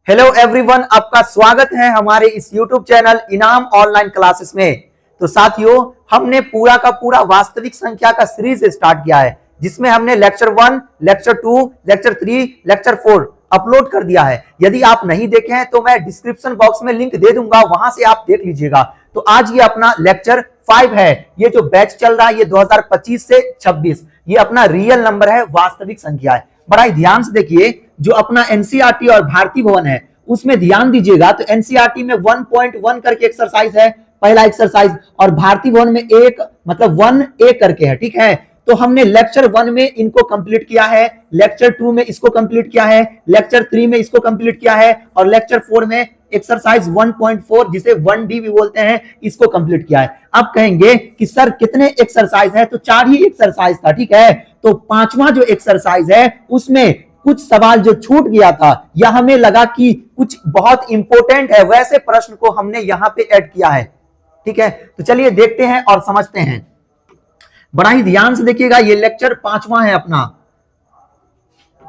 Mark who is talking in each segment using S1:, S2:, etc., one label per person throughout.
S1: Hello everyone, आपका स्वागत है हमारे इस यूट्यूब चैनल इनाम ऑनलाइन क्लासेस में। तो साथियों, हमने पूरा का पूरा वास्तविक संख्या का सीरीज स्टार्ट किया है, जिसमें हमने lecture 1, lecture 2, lecture 3, lecture 4 upload कर दिया है। यदि आप नहीं देखे हैं तो मैं डिस्क्रिप्शन बॉक्स में लिंक दे दूंगा, वहां से आप देख लीजिएगा। तो आज ये अपना लेक्चर 5 है। ये जो बैच चल रहा है ये 2025 से 26, ये अपना रियल नंबर है, वास्तविक संख्या है। बड़ा ही ध्यान से देखिए, जो अपना एनसीईआरटी और भारती भवन है उसमें ध्यान दीजिएगा। तो एनसीईआरटी में 1.1 करके एक्सरसाइज है, पहला एक्सरसाइज, और भारती भवन में एक मतलब 1A करके है। ठीक है, तो हमने लेक्चर 1 में इनको कंप्लीट किया है, लेक्चर 2 में इसको कंप्लीट किया है, लेक्चर 3 में इसको कंप्लीट किया है, और लेक्चर 4 में एक्सरसाइज 1.4 जिसे 1D भी बोलते हैं, इसको कंप्लीट किया है। अब कहेंगे कि सर कितने एक्सरसाइज है? तो 4 ही एक्सरसाइज था। ठीक है, तो 5वां जो एक्सरसाइज है उसमें कुछ सवाल जो छूट गया था या हमें लगा कि कुछ बहुत इंपॉर्टेंट है, वैसे प्रश्न को हमने यहां पे ऐड किया है। ठीक है, तो चलिए देखते हैं और समझते हैं। बड़ा ही ध्यान से देखिएगा, ये लेक्चर 5वां है अपना,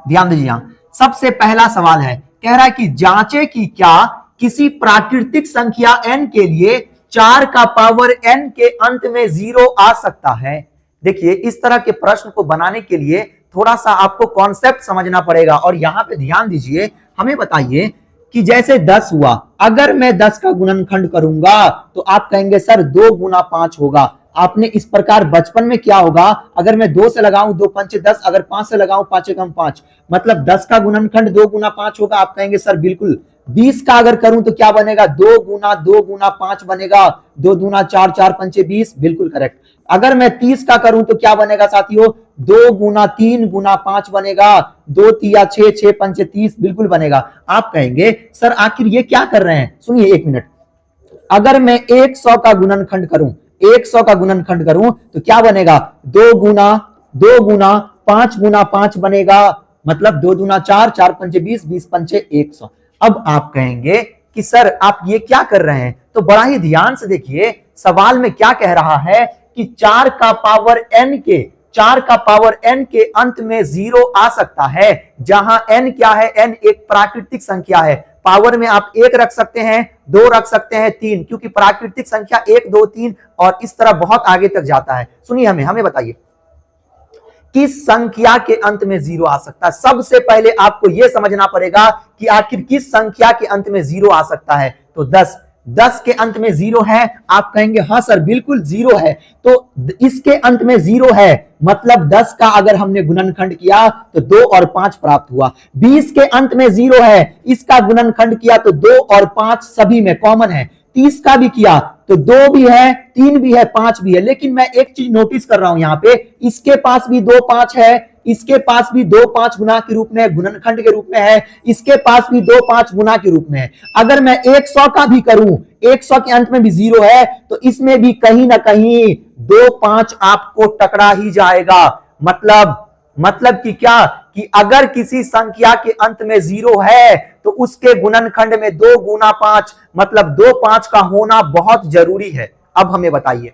S1: ध्यान दीजिए। सबसे पहला सवाल है, कह रहा है कि जांचे कि क्या किसी प्राकृतिक संख्या n के लिए 4 का पावर n के अंत में 0 आ सकता है। देखिए, इस तरह के प्रश्न को बनाने के लिए थोड़ा सा आपको कॉन्सेप्ट समझना पड़ेगा। और यहां पे ध्यान दीजिए, हमें बताइए कि जैसे 10 हुआ, अगर मैं 10 का गुणनखंड करूंगा तो आप कहेंगे सर 2 गुना 5 होगा। आपने इस प्रकार बचपन में क्या होगा, अगर मैं 2 से लगाऊं 2 पंचे 10, अगर 5 से लगाऊं 5 एकम 5, मतलब 10 का गुणनखंड 2 गुना 5 होगा। आप कहेंगे सर बिल्कुल। 20 का अगर करूं तो क्या बनेगा, 2 गुना 5 बनेगा, 2 दूना 4, 4 पंचे 20, बिल्कुल करेक्ट। अगर मैं 30 का करूं तो क्या बनेगा साथियों, 2 गुना 3 गुना 5 बनेगा, 2 तिया 6, 6 पंचे 30, बिल्कुल बनेगा। आप कहेंगे सर आखिर ये क्या कर रहे हैं? सुनिए एक मिनट। अगर मैं 100 का गुणनखंड करूं, 100 का गुणनखंड करूं तो क्या बनेगा, 2 गुना 5 गुना 5 बनेगा, मतलब 2 दूना 4, 4 पंचे 20, 20 पंचे 100। अब आप कहेंगे कि सर आप ये क्या कर रहे हैं? तो बड़ा ही ध्यान से देखिए, सवाल में क्या कह रहा है कि 4 का पावर n के अंत में 0 आ सकता है, जहां n क्या है, n एक प्राकृतिक संख्या है। पावर में आप 1 रख सकते हैं, 2 रख सकते हैं, 3, क्योंकि प्राकृतिक संख्या 1, 2, 3 और इस तरह बहुत आगे तक जाता है। सुनिए, हमें बताइए किस संख्या के अंत में 0 आ सकता है। सबसे पहले आपको यह समझना पड़ेगा कि आखिर किस संख्या के अंत में 0 आ सकता है। तो 10 के अंत में 0 है। आप कहेंगे हाँ सर बिल्कुल 0 है, तो इसके अंत में 0 है, मतलब 10 का अगर हमने गुणनखंड किया तो 2 और 5 प्राप्त हुआ। 20 के अंत में 0 है, इसका गुणनखंड किया तो 2 और 5 सभी में कॉमन है। 30 का भी किया तो 2 भी है, 3 भी है, 5 भी है। लेकिन मैं एक चीज नोटिस कर रहा हूं यहां पे, इसके पास भी 2 5 है, इसके पास भी 2 5 गुना के रूप में, गुणनखंड के रूप में है, इसके पास भी 2 5 गुना के रूप में है। अगर मैं 100 का भी करूं, 100 के अंत में भी 0 है, तो इसमें भी कहीं ना कहीं 2 5 आपको टकरा ही जाएगा। मतलब कि क्या, कि अगर किसी संख्या के अंत में 0 है तो उसके गुणनखंड में 2 गुना 5 मतलब 2 5 का होना बहुत जरूरी है। अब हमें बताइए,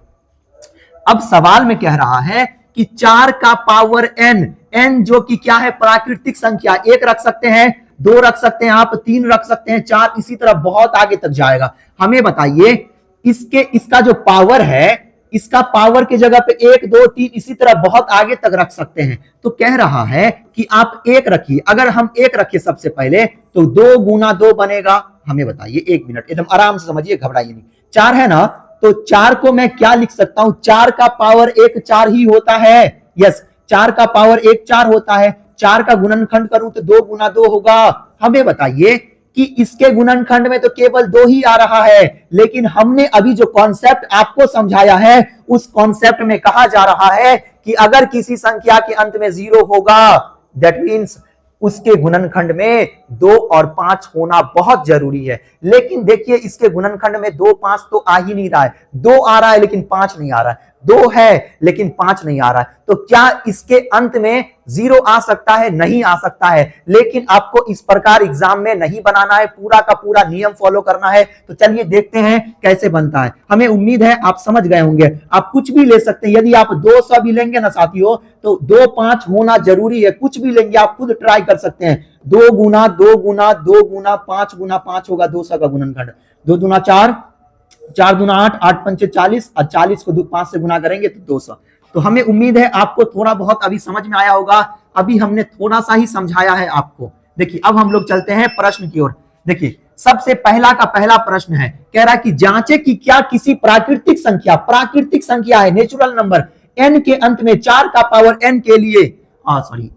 S1: अब सवाल में कह रहा है कि 4 का पावर n जो कि क्या है, प्राकृतिक संख्या, 1 रख सकते हैं, 2 रख सकते हैं, आप 3 रख सकते हैं, 4, इसी तरह बहुत आगे तक जाएगा। हमें बताइए इसका जो पावर है, इसका पावर की जगह पे 1 2 3 इसी तरह बहुत आगे तक रख सकते हैं। तो कह रहा है कि आप 1 रखिए। अगर हम 1 रखिए सबसे पहले तो 2 गुना 2 बनेगा। हमें बताइए, 1 मिनट, एकदम आराम से समझिए, घबराइए नहीं। 4 है ना, तो 4 को मैं क्या लिख सकता हूं, 4 का पावर 1 4 ही होता है। यस, 4 का पावर 1 4 होता है। 4 का गुणनखंड करूं तो 2 गुना 2 होगा। हमें बताइए कि इसके गुणनखंड में तो केवल 2 ही आ रहा है, लेकिन हमने अभी जो कॉन्सेप्ट आपको समझाया है उस कॉन्सेप्ट में कहा जा रहा है कि अगर किसी संख्या के अंत में 0 होगा, दैट मीन्स उसके गुणनखंड में 2 और 5 होना बहुत जरूरी है। लेकिन देखिए, इसके गुणनखंड में 2 5 तो आ ही नहीं रहा है। 2 आ रहा है लेकिन 5 नहीं आ रहा है, 2 है लेकिन 5 नहीं आ रहा है। तो क्या इसके अंत में 0 आ सकता है? नहीं आ सकता है। लेकिन आपको इस प्रकार एग्जाम में नहीं बनाना है, पूरा का पूरा नियम फॉलो करना है। तो चलिए देखते हैं कैसे बनता है। हमें उम्मीद है आप समझ गए होंगे। आप कुछ भी ले सकते हैं, यदि आप 200 भी लेंगे ना साथियों तो 2 5 होना जरूरी है। कुछ भी लेंगे आप खुद ट्राई कर सकते हैं। 2 गुना 2 गुना 2 गुना 5 गुना 5 होगा 200 का गुणनखंड, 2 दूना 4, 4 दूना 8, 8 पंचे 40 और 40 को 5 से गुना करेंगे तो 200। तो हमें उम्मीद है आपको थोड़ा बहुत अभी समझ में आया होगा, अभी हमने थोड़ा सा ही समझाया है आपको। देखिए अब हम लोग चलते हैं प्रश्न की ओर। देखिए सबसे पहला का पहला प्रश्न है, कह रहा है कि जांचे कि क्या किसी प्राकृतिक संख्या है नेचुरल नंबर n के अंत में 4 का पावर n के लिए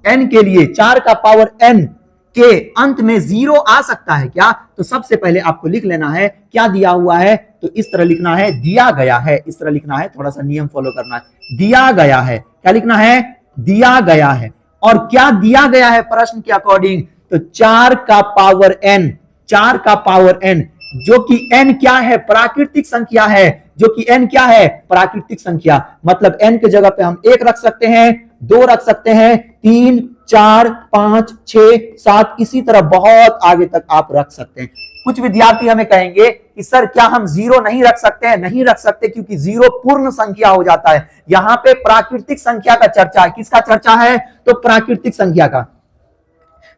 S1: n के लिए 4 का पावर n के अंत में 0 आ सकता है क्या? तो सबसे पहले आपको लिख लेना है क्या दिया हुआ है, तो इस तरह लिखना है दिया गया है, इस तरह लिखना है, थोड़ा सा नियम फॉलो करना है। दिया गया है, क्या लिखना है? दिया गया है। और क्या दिया गया है प्रश्न के अकॉर्डिंग? तो 4 का पावर n, 4 का पावर n, जो कि n क्या है? प्राकृतिक संख्या है, जो कि n क्या है? प्राकृतिक संख्या। मतलब n के जगह पे हम 1 रख सकते हैं, 2 रख सकते हैं, 3, 4, 5, 6, 7, इसी तरह बहुत आगे तक आप रख सकते हैं। कुछ विद्यार्थी हमें कहेंगे कि सर क्या हम 0 नहीं रख सकते हैं? नहीं रख सकते, क्योंकि 0 पूर्ण संख्या हो जाता है। यहां पे प्राकृतिक संख्या का चर्चा है। किसका चर्चा है? तो प्राकृतिक संख्या का।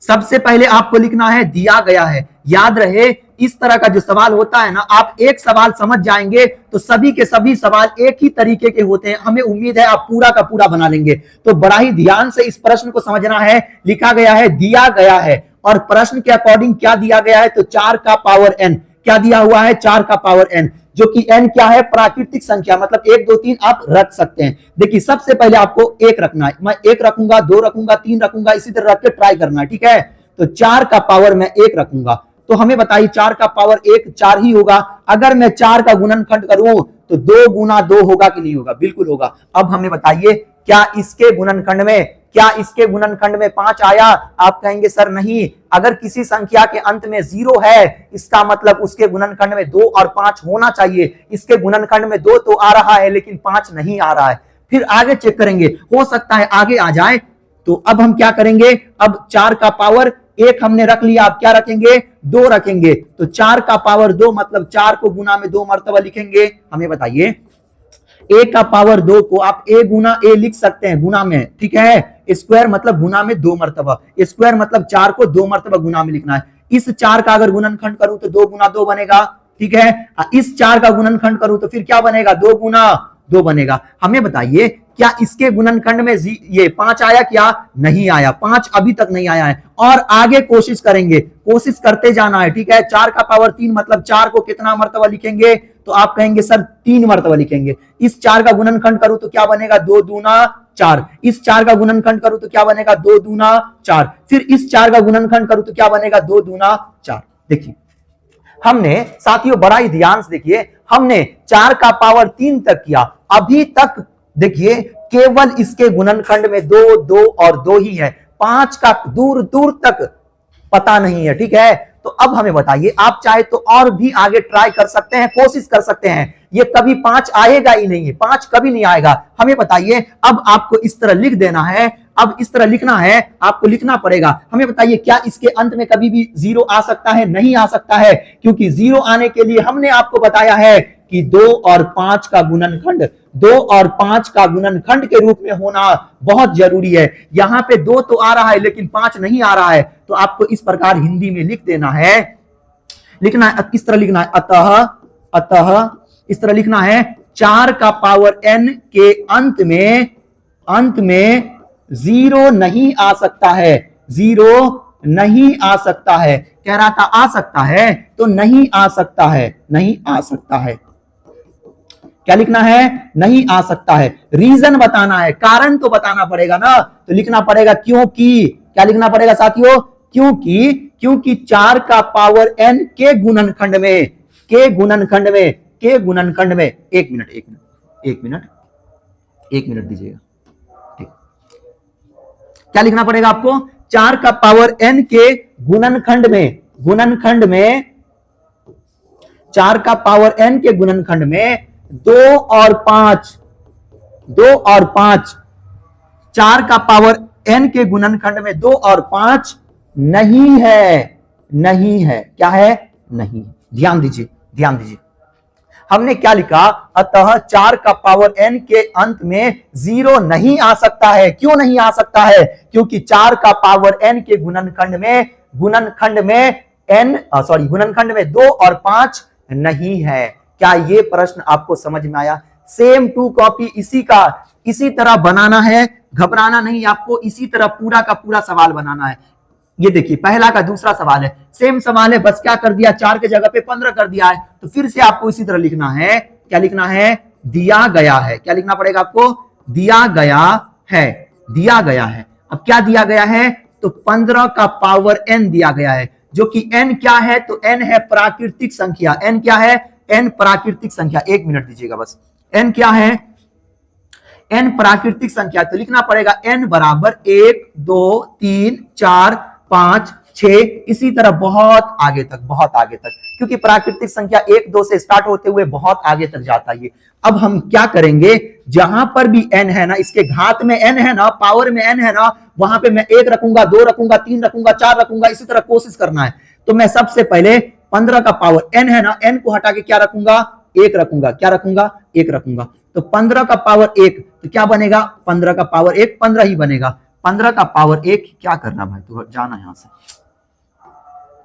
S1: सबसे पहले आपको लिखना है दिया गया है। याद रहे इस तरह का जो सवाल होता है ना, आप एक सवाल समझ जाएंगे तो सभी के सभी सवाल एक ही तरीके के होते हैं। हमें उम्मीद है आप पूरा का पूरा बना लेंगे। तो बड़ा ही ध्यान से इस प्रश्न को समझना है। लिखा गया है दिया गया है, और प्रश्न के अकॉर्डिंग क्या दिया गया है? तो 4 का पावर n। क्या दिया हुआ है? 4 का पावर n, जो कि n क्या है? प्राकृतिक संख्या। मतलब 1, 2, 3 आप रख सकते हैं। देखिए सबसे पहले आपको 1 रखना है। मैं 1 रखूंगा, 2 रखूंगा, 3 रखूंगा, इसी तरह रख के ट्राई करना है, ठीक है? तो 4 का पावर मैं 1 रखूंगा। तो हमें बताइए 4 का पावर 1 4 ही होगा। अगर मैं 4 का गुणनखंड करूं तो 2 गुना 2 होगा कि नहीं होगा? बिल्कुल होगा। अब हमें बताइए क्या इसके गुणनखंड में 5 आया? आप कहेंगे सर नहीं, अगर किसी संख्या के अंत में 0 है इसका मतलब उसके गुणनखंड में 2 और 5 होना चाहिए। इसके गुणनखंड में 2 तो आ रहा है लेकिन 5 नहीं आ रहा है। फिर आगे चेक करेंगे, हो सकता है आगे आ जाए। तो अब हम क्या करेंगे? अब 4 का पावर 1 हमने रख लिया, आप क्या रखेंगे? 2 रखेंगे। तो 4 का पावर 2 मतलब 4 को गुना में 2 मर्तबा लिखेंगे। हमें बताइए a का पावर 2 को आप a गुना a लिख सकते हैं, गुना में, ठीक है? स्क्वायर मतलब गुना में 2 मर्तबा, स्क्वायर मतलब 4 को 2 मर्तबा गुना में लिखना है। इस 4 का अगर गुणनखंड करूं तो 2 गुना 2 बनेगा, ठीक है? इस 4 का गुणनखंड करूं तो फिर क्या बनेगा? 2 गुना 2 बनेगा। हमें बताइए क्या इसके गुणनखंड में ये 5 आया? क्या नहीं आया? 5 अभी तक नहीं आया है, और आगे कोशिश करेंगे, कोशिश करते जाना है, ठीक है? 4 का पावर 3 मतलब 4 को कितना मर्तबा लिखेंगे? तो आप कहेंगे सर 3 मर्तबा लिखेंगे। इस 4 का गुणनखंड करूं तो क्या बनेगा? 2 दूना 4। इस 4 का गुणनखंड करूं तो क्या बनेगा? 2 दूना 4। फिर इस 4 का गुणनखंड करूं तो क्या बनेगा? 2 दूना 4। देखिए हमने साथियों बड़ा ही ध्यान से देखिए, हमने 4 का पावर 3 तक किया। अभी तक देखिए केवल इसके गुणनखंड में 2, 2 और 2 ही है। 5 का दूर दूर तक पता नहीं है, ठीक है? तो अब हमें बताइए, आप चाहे तो और भी आगे ट्राई कर सकते हैं, कोशिश कर सकते हैं। ये कभी 5 आएगा ही नहीं है, 5 कभी नहीं आएगा। हमें बताइए अब आपको इस तरह लिख देना है, अब इस तरह लिखना है, आपको लिखना पड़ेगा। हमें बताइए क्या इसके अंत में कभी भी 0 आ सकता है? नहीं आ सकता है, क्योंकि 0 आने के लिए हमने आपको बताया है कि 2 और 5 का गुणनखंड, 2 और 5 का गुणनखंड के रूप में होना बहुत जरूरी है। यहां पे 2 तो आ रहा है लेकिन 5 नहीं आ रहा है, तो आपको इस प्रकार हिंदी में लिख देना है, लिखना है, इस तरह लिखना है, अतः इस तरह लिखना है 4 का पावर n के अंत में 0 नहीं आ सकता है, 0 नहीं आ सकता है। कह रहा था आ सकता है, तो नहीं आ सकता है, नहीं आ सकता है। क्या लिखना है? नहीं आ सकता है। रीजन बताना है, कारण तो बताना पड़ेगा ना, तो लिखना पड़ेगा क्योंकि। क्या लिखना पड़ेगा साथियों? क्योंकि 4 का पावर n के गुणनखंड में, एक मिनट दीजिएगा, ठीक। क्या लिखना पड़ेगा आपको? 4 का पावर n के गुणनखंड में 4 का पावर n के गुणनखंड में 2 और 5, 4 का पावर n के गुणनखंड में 2 और 5 नहीं है। क्या है? नहीं। ध्यान दीजिए हमने क्या लिखा? अतः 4 का पावर n के अंत में 0 नहीं आ सकता है। क्यों नहीं आ सकता है? क्योंकि 4 का पावर n के गुणनखंड में गुणनखंड में गुणनखंड में 2 और 5 नहीं है। क्या ये प्रश्न आपको समझ में आया? सेम टू कॉपी इसी तरह बनाना है, घबराना नहीं आपको, इसी तरह पूरा का पूरा सवाल बनाना है। ये देखिए पहला का दूसरा सवाल है, सेम सवाल है, बस क्या कर दिया, 4 के जगह पे 15 कर दिया है। तो फिर से आपको इसी तरह लिखना है, क्या लिखना है, दिया गया है। क्या लिखना पड़ेगा आपको? दिया गया है, दिया गया है। अब क्या दिया गया है? तो 15 का पावर n दिया गया है, जो कि n क्या है? तो n है प्राकृतिक संख्या। n क्या है? n प्राकृतिक संख्या। 1 मिनट दीजिएगा बस। n क्या है? n प्राकृतिक संख्या। तो लिखना पड़ेगा n बराबर 1 2 3 4 5 6, इसी तरह बहुत आगे तक, क्योंकि प्राकृतिक संख्या 1 2 से स्टार्ट होते हुए बहुत आगे तक जाता है। अब हम क्या करेंगे, जहां पर भी n है ना, इसके घात में n है ना, पावर में n है ना, वहां पे मैं 1 रखूंगा, 2 रखूंगा, 3 रखूंगा, 4 रखूंगा, इसी तरह कोशिश करना है। तो मैं सबसे पहले 15 का पावर n है ना, n को हटा के क्या रखूंगा, 1 रखूंगा। क्या रखूंगा? 1 रखूंगा। तो 15 का पावर 1 तो क्या बनेगा? 15 का पावर 1 15 ही बनेगा। 15 का पावर 1 क्या करना भाई, तू जाना यहां से,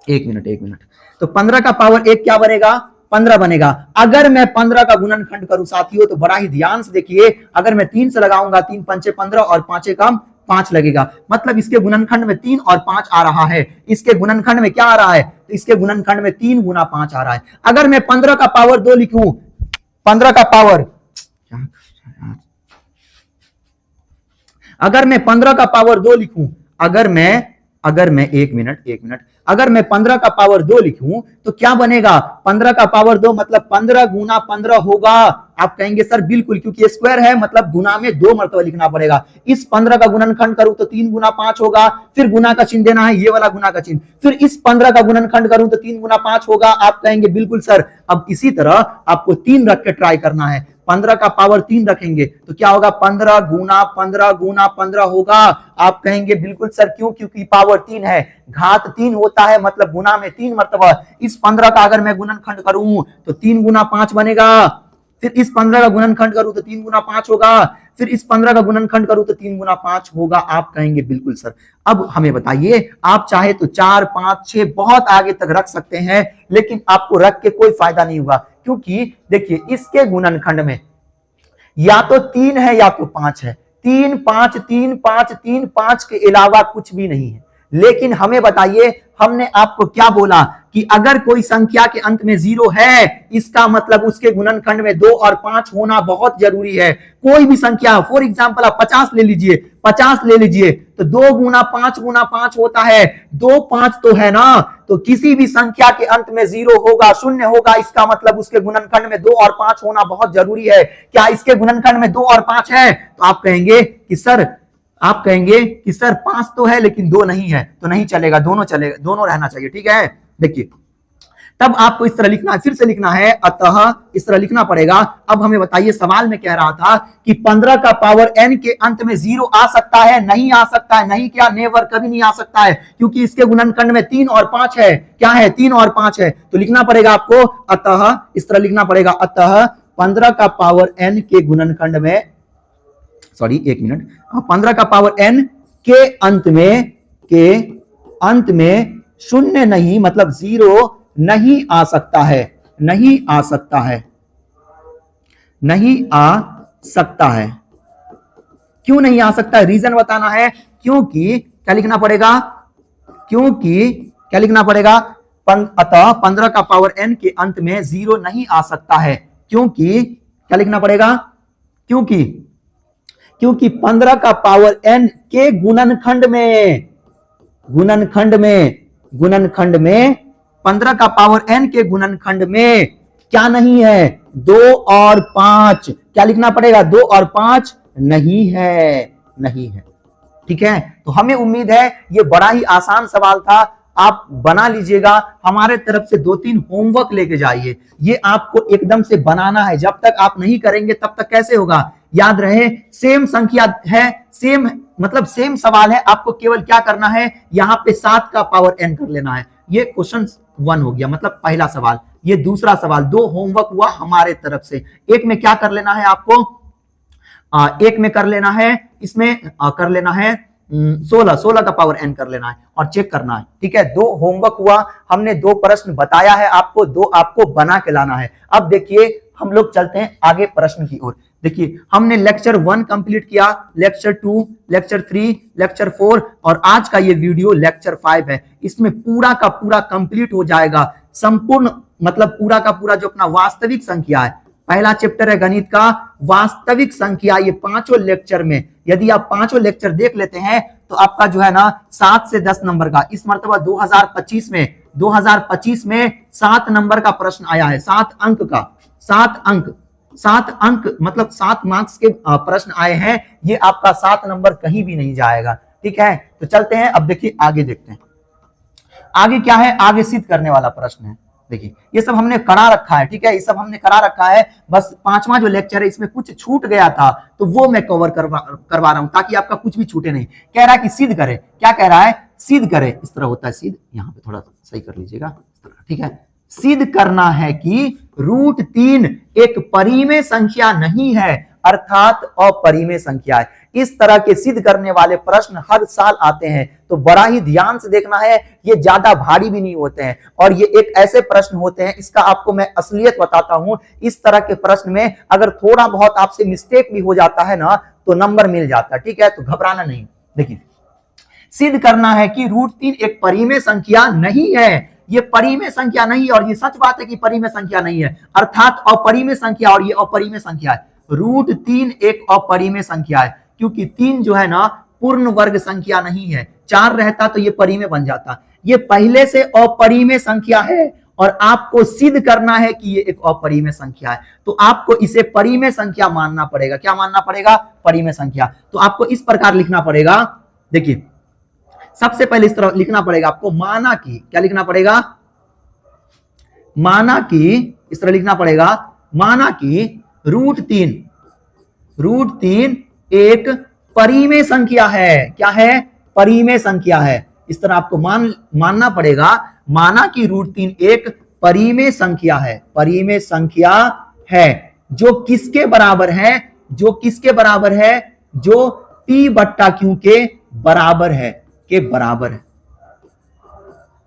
S1: 1 मिनट। तो 15 का पावर 1 क्या बनेगा? 15 बनेगा। अगर मैं 15 का गुणनखंड करूं साथियों, तो बड़ा ही ध्यान से देखिए, अगर मैं 3 से लगाऊंगा, 3 पंचे 15 और 5 कम 5 लगेगा, मतलब इसके गुणनखंड में 3 और 5 आ रहा है। इसके गुणनखंड में क्या आ रहा है? तो इसके गुणनखंड में 3 गुना 5 आ रहा है। अगर मैं 15 का पावर 2 लिखूं, 15 का पावर, अगर मैं 15 का पावर 2 लिखूं, अगर मैं 1 मिनट, अगर मैं 15 का पावर 2 लिखूं तो क्या बनेगा? 15 का पावर 2 मतलब 15 गुना 15 होगा। आप कहेंगे सर बिल्कुल, क्योंकि स्क्वायर है मतलब गुना में 2 मरतबा लिखना पड़ेगा। इस 15 का गुणनखंड करूं तो 3 गुना 5 होगा, फिर गुना का चिन्ह देना है, ये वाला गुना का चिन्ह। फिर इस 15 का गुणनखंड करूं तो 3 गुना 5 होगा। आप कहेंगे बिल्कुल सर। अब इसी तरह आपको 3 रख के ट्राई करना है। 15 का पावर 3 रखेंगे तो क्या होगा? 15 गुना 15 होगा। आप कहेंगे बिल्कुल सर, क्यों? क्योंकि पावर 3 है, घात 3 होता है, मतलब गुना में 3 मरतबा। इस 15 का अगर मैं गुणनखंड करूं तो 3 गुना 5 बनेगा। फिर इस 15 का गुणनखंड करूं तो 3 गुना 5 होगा। फिर इस 15 का गुणनखंड करूं तो 3 गुना 5 होगा। आप कहेंगे बिल्कुल सर। अब हमें बताइए, आप चाहे तो 4 5 6 बहुत आगे तक रख सकते हैं, लेकिन आपको रख के कोई फायदा नहीं होगा, क्योंकि देखिए इसके गुणनखंड में या तो 3 है या तो 5 है। 3 5 3 5 3 5 के अलावा कुछ भी नहीं है। लेकिन हमें बताइए, हमने आपको क्या बोला कि अगर कोई संख्या के अंत में 0 है, इसका मतलब उसके गुणनखंड में 2 और 5 होना बहुत जरूरी है। कोई भी संख्या, फॉर एग्जांपल आप 50 ले लीजिए, 50 ले लीजिए, तो 2 गुना 5 होता है। 2 5 तो है ना, तो किसी भी संख्या के अंत में 0 होगा, 0 होगा, इसका मतलब उसके गुणनखंड में 2 और 5 होना बहुत जरूरी है। क्या इसके गुणनखंड में 2 और 5 है? तो आप कहेंगे कि सर 5 तो है लेकिन 2 नहीं है, तो नहीं चलेगा, दोनों चलेगा, दोनों रहना चाहिए। ठीक है, देखिए तब आपको इस तरह लिखना है, फिर से लिखना है, अतः इस तरह लिखना पड़ेगा। अब हमें बताइए, सवाल में कह रहा था कि 15 का पावर n के अंत में 0 आ सकता है? नहीं आ सकता है। नहीं क्या? नेवर, कभी नहीं आ सकता है, क्योंकि इसके गुणनखंड में 3 और 5 है। क्या है? 3 और 5 है। तो लिखना पड़ेगा आपको, अतः इस तरह लिखना पड़ेगा, अतः 15 का पावर n के गुणनखंड में, 15 का पावर n के अंत में 0 नहीं, मतलब 0 नहीं आ सकता है। नहीं आ सकता है। क्यों नहीं आ सकता है? रीजन बताना है। क्योंकि क्या लिखना पड़ेगा? अतः 15 का पावर n के अंत में 0 नहीं आ सकता है। क्योंकि क्या लिखना पड़ेगा? क्योंकि 15 का पावर n के गुणनखंड में 15 का पावर n के गुणनखंड में क्या नहीं है? 2 और 5। क्या लिखना पड़ेगा? 2 और 5 नहीं है। ठीक है, तो हमें उम्मीद है ये बड़ा ही आसान सवाल था, आप बना लीजिएगा। हमारे तरफ से 2-3 होमवर्क लेके जाइए, ये आपको एकदम से बनाना है। जब तक आप नहीं करेंगे तब तक कैसे होगा? याद रहे, सेम संख्या है, सेम सवाल है, आपको केवल क्या करना है, यहां पे 7 का पावर n कर लेना है। ये क्वेश्चन 1 हो गया, मतलब पहला सवाल। ये दूसरा सवाल, 2 होमवर्क हुआ हमारे तरफ से। एक में क्या कर लेना है आपको, एक में कर लेना है, इसमें कर लेना है 16 का पावर n कर लेना है और चेक करना है। ठीक है, 2 होमवर्क हुआ, हमने 2 प्रश्न बताया है आपको, 2 आपको बना के लाना है। अब देखिए हम लोग चलते हैं आगे प्रश्न की ओर। देखिए हमने लेक्चर 1 कंप्लीट किया, लेक्चर 2, लेक्चर 3, लेक्चर 4 और आज का ये वीडियो लेक्चर 5 है। इसमें पूरा का पूरा कंप्लीट हो जाएगा, संपूर्ण मतलब पूरा का पूरा जो अपना वास्तविक संख्या है, पहला चैप्टर है गणित का वास्तविक संख्या। ये 5 लेक्चर में यदि आप 5 लेक्चर देख लेते हैं तो आपका जो है ना 7 से 10 नंबर का, इस मर्तबा 2025 में 7 नंबर का प्रश्न आया है, 7 अंक का, 7 अंक मतलब 7 मार्क्स के प्रश्न आए हैं। ये आपका 7 नंबर कहीं भी नहीं जाएगा। ठीक है, तो चलते हैं, अब देखिए आगे देखते हैं आगे क्या है। आगे सिद्ध करने वाला प्रश्न है। देखिए ये सब हमने करा रखा है। ठीक है, ये सब हमने करा रखा है, बस 5वां जो लेक्चर है इसमें कुछ छूट गया था तो वो मैं कवर करवा रहा हूं ताकि आपका कुछ भी छूटे नहीं। कह रहा है कि सिद्ध करे, क्या कह रहा है, सिद्ध करे, इस तरह होता है सिद्ध, यहां पे थोड़ा सही कर लीजिएगा। ठीक है, सिद्ध करना है कि √3 एक परिमेय संख्या नहीं है अर्थात अपरिमेय संख्या है। इस तरह के सिद्ध करने वाले प्रश्न हर साल आते हैं, तो बड़ा ही ध्यान से देखना है। ये ज्यादा भारी भी नहीं होते हैं और ये एक ऐसे प्रश्न होते हैं, इसका आपको मैं असलियत बताता हूं। इस तरह के प्रश्न में अगर थोड़ा बहुत आपसे मिस्टेक भी हो जाता है ना तो नंबर मिल जाता है। ठीक है, तो घबराना नहीं। देखिए सिद्ध करना है कि √3 एक परिमेय संख्या नहीं है। ये परिमेय संख्या नहीं है और ये सच बात है कि परिमेय संख्या नहीं है, अर्थात अपरिमेय संख्या, और ये अपरिमेय संख्या है। √3 एक अपरिमेय संख्या है क्योंकि 3 जो है ना पूर्ण वर्ग संख्या नहीं है, 4 रहता तो ये परिमेय बन जाता। ये पहले से अपरिमेय संख्या है और आपको सिद्ध करना है कि ये एक अपरिमेय संख्या है, तो आपको इसे परिमेय संख्या मानना पड़ेगा। क्या मानना पड़ेगा, परिमेय संख्या। तो आपको इस प्रकार लिखना पड़ेगा। देखिए सबसे पहले इस तरह लिखना पड़ेगा आपको, माना कि, क्या लिखना पड़ेगा, माना कि, इस तरह लिखना पड़ेगा, माना कि √3 एक परिमेय संख्या है। क्या है, परिमेय संख्या है। इस तरह आपको मानना पड़ेगा, माना कि √3 एक परिमेय संख्या है, परिमेय संख्या है जो किसके बराबर है, जो किसके बराबर है, जो P/Q के बराबर है, के बराबर है।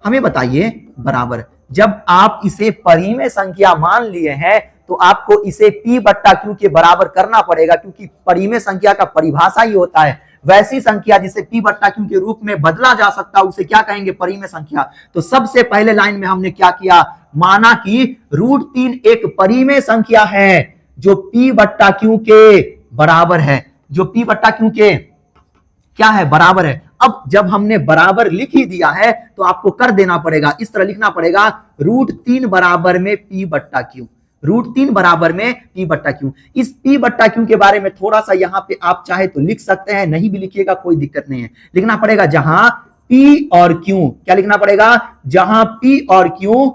S1: हमें बताइए बराबर। जब आप इसे परिमेय संख्या मान लिए हैं तो आपको इसे P/Q के बराबर करना पड़ेगा, क्योंकि परिमेय संख्या का परिभाषा ही होता है वैसी संख्या जिसे P/Q के रूप में बदला जा सकता है उसे क्या कहेंगे, परिमेय संख्या। तो सबसे पहले लाइन में हमने क्या किया, माना कि √3 एक परिमेय संख्या है जो P/Q के बराबर है, जो P/Q के क्या है, बराबर है। अब जब हमने बराबर लिख ही दिया है तो आपको कर देना पड़ेगा, इस तरह लिखना पड़ेगा, √3 बराबर में P/Q, √3 बराबर में P/Q। इस P/Q के बारे में थोड़ा सा यहाँ पे आप चाहे तो लिख सकते हैं, नहीं भी लिखिएगा कोई दिक्कत नहीं है। लिखना पड़ेगा जहां P और Q, क्या लिखना पड़ेगा, जहां P और Q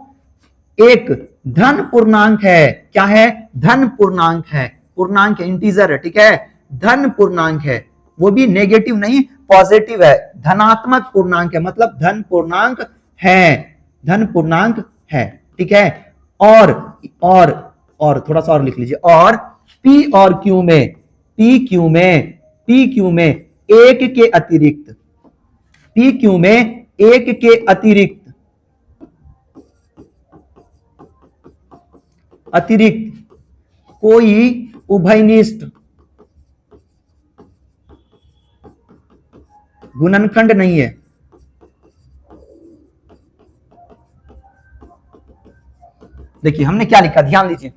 S1: एक धन पूर्णांक है। क्या है, धन पूर्णांक है, पूर्णांक है, इंटीजर है। ठीक है, धन पूर्णांक है, वो भी नेगेटिव नहीं पॉजिटिव है, धनात्मक पूर्णांक है, मतलब धन पूर्णांक है, धन पूर्णांक है। ठीक है, और थोड़ा सा और लिख लीजिए, और P और Q में, PQ में एक के अतिरिक्त, PQ में एक के अतिरिक्त कोई उभयनिष्ठ गुणनखंड नहीं है। देखिए हमने क्या लिखा, ध्यान दीजिए,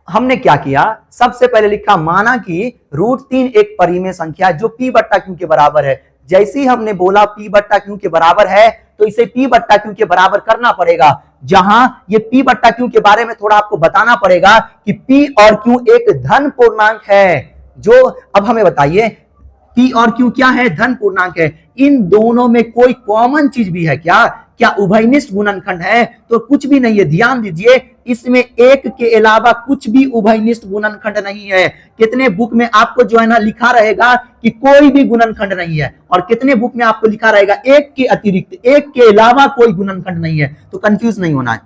S1: हमने क्या किया, सबसे पहले लिखा माना कि √3 एक परिमेय संख्या जो P/Q के बराबर है। जैसे ही हमने बोला P/Q के बराबर है तो इसे P/Q के बराबर करना पड़ेगा, जहां ये P/Q के बारे में थोड़ा आपको बताना पड़ेगा कि P और Q एक धन पूर्णांक है। जो अब हमें बताइए P और Q क्या है, धन पूर्णांक है। इन दोनों में कोई कॉमन चीज भी है क्या, क्या उभयनिष्ठ गुणनखंड है, तो कुछ भी नहीं है। ध्यान दीजिए, इसमें एक के अलावा कुछ भी उभयनिष्ठ गुणनखंड नहीं है। कितने बुक में आपको जो है ना लिखा रहेगा कि कोई भी गुणनखंड नहीं है, और कितने बुक में आपको लिखा रहेगा एक के अतिरिक्त, एक के अलावा कोई गुणनखंड नहीं है। तो कंफ्यूज नहीं होना है,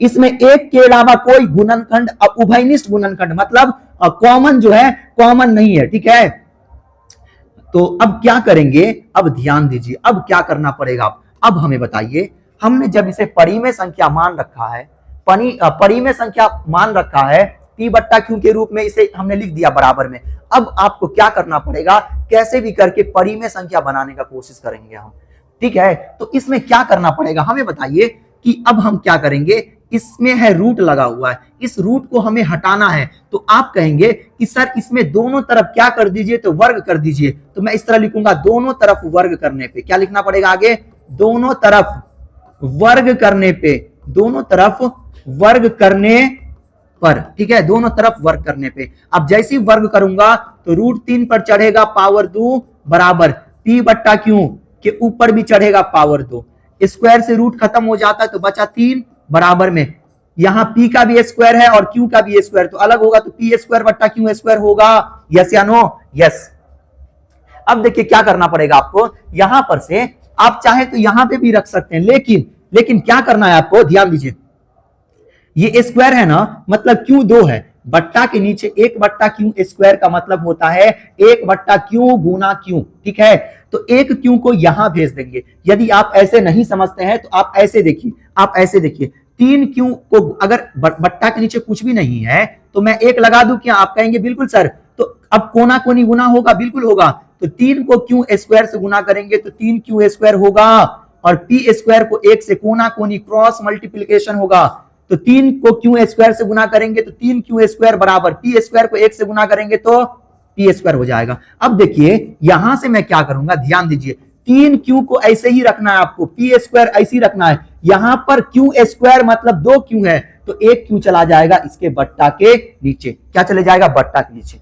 S1: इसमें एक के अलावा कोई गुणनखंड, उभयनिष्ठ गुणनखंड मतलब कॉमन जो है, कॉमन नहीं है। ठीक है, तो अब क्या करेंगे, अब ध्यान दीजिए, अब क्या करना पड़ेगा। अब हमें बताइए, हमने जब इसे परिमेय संख्या मान रखा है, परिमेय संख्या मान रखा है, P बट्टा Q के रूप में इसे हमने लिख दिया बराबर में। अब आपको क्या करना पड़ेगा, कैसे भी करके परिमेय संख्या बनाने का कोशिश करेंगे हम, ठीक है। तो इसमें क्या करना पड़ेगा हमें बताइए कि अब हम क्या करेंगे, इसमें है रूट लगा हुआ है, इस रूट को हमें हटाना है। तो आप कहेंगे कि सर इसमें दोनों तरफ क्या कर दीजिए, तो वर्ग कर दीजिए। तो मैं इस तरह लिखूंगा, दोनों तरफ वर्ग करने पे क्या लिखना पड़ेगा आगे, दोनों तरफ वर्ग करने पे, दोनों तरफ वर्ग करने पर, ठीक है, दोनों तरफ वर्ग करने पे। अब जैसे ही वर्ग करूंगा तो √3 पर चढ़ेगा पावर 2 बराबर P बट्टा Q के ऊपर भी चढ़ेगा पावर 2। स्क्वायर से रूट खत्म हो जाता है तो बचा 3 बराबर में, यहां P का भी स्क्वायर है और Q का भी स्क्वायर, तो अलग होगा तो P स्क्वायर बट्टा Q स्क्वायर होगा। यस या नो, यस। अब देखिए क्या करना पड़ेगा आपको, यहां पर से आप चाहे तो यहां पे भी रख सकते हैं, लेकिन क्या करना है आपको, ध्यान दीजिए, ये स्क्वायर है ना, मतलब Q 2 है, बट्टा के नीचे 1 बट्टा Q स्क्वायर का मतलब होता है 1 बट्टा Q गुना Q, ठीक है। तो 1 Q को यहां भेज देंगे। यदि आप ऐसे नहीं समझते हैं तो आप ऐसे देखिए, आप ऐसे देखिए, 3 Q को अगर बट्टा के नीचे कुछ भी नहीं है तो मैं 1 लगा दूं क्या, आप कहेंगे बिल्कुल सर। तो अब कोना कोनी गुना होगा, बिल्कुल होगा। तो 3 को Q स्क्वायर से गुना करेंगे तो 3 Q स्क्वायर होगा, और P स्क्वायर को 1 से कोना कोनी क्रॉस मल्टीप्लीकेशन होगा। तो 3 को Q स्क्वायर से गुना करेंगे तो 3 Q स्क्वायर बराबर P स्क्वायर को 1 से गुना करेंगे तो P स्क्वायर हो जाएगा। अब देखिए यहां से मैं क्या करूंगा, ध्यान दीजिए, 3 Q को ऐसे ही रखना है आपको, P स्क्वायर ऐसे ही रखना है। यहां पर Q स्क्वायर मतलब 2 Q है, तो 1 Q चला जाएगा इसके बट्टा के नीचे। क्या चले जाएगा, बट्टा के नीचे।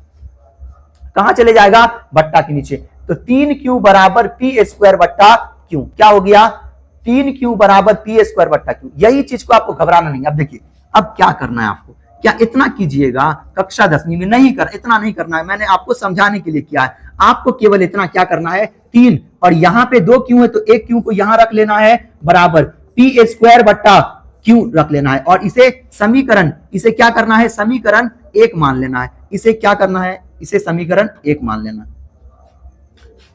S1: कहां चले जाएगा, बट्टा के नीचे। तो 3 Q बराबर P स्क्वायर बट्टा Q, क्या हो गया, 3 Q बराबर P स्क्वायर बट्टा Q। यही चीज को आपको घबराना नहीं। अब देखिए अब क्या करना है आपको, क्या इतना कीजिएगा, कक्षा 10वीं में नहीं कर, इतना नहीं करना है, मैंने आपको समझाने के लिए किया है। आपको केवल इतना क्या करना है, 3 और यहां पे 2 Q है तो 1 Q को यहां रख लेना है बराबर P स्क्वायर बट्टा Q रख लेना है, और इसे समीकरण, इसे क्या करना है, समीकरण 1 मान लेना है। इसे क्या करना है, इसे समीकरण 1 मान लेना है,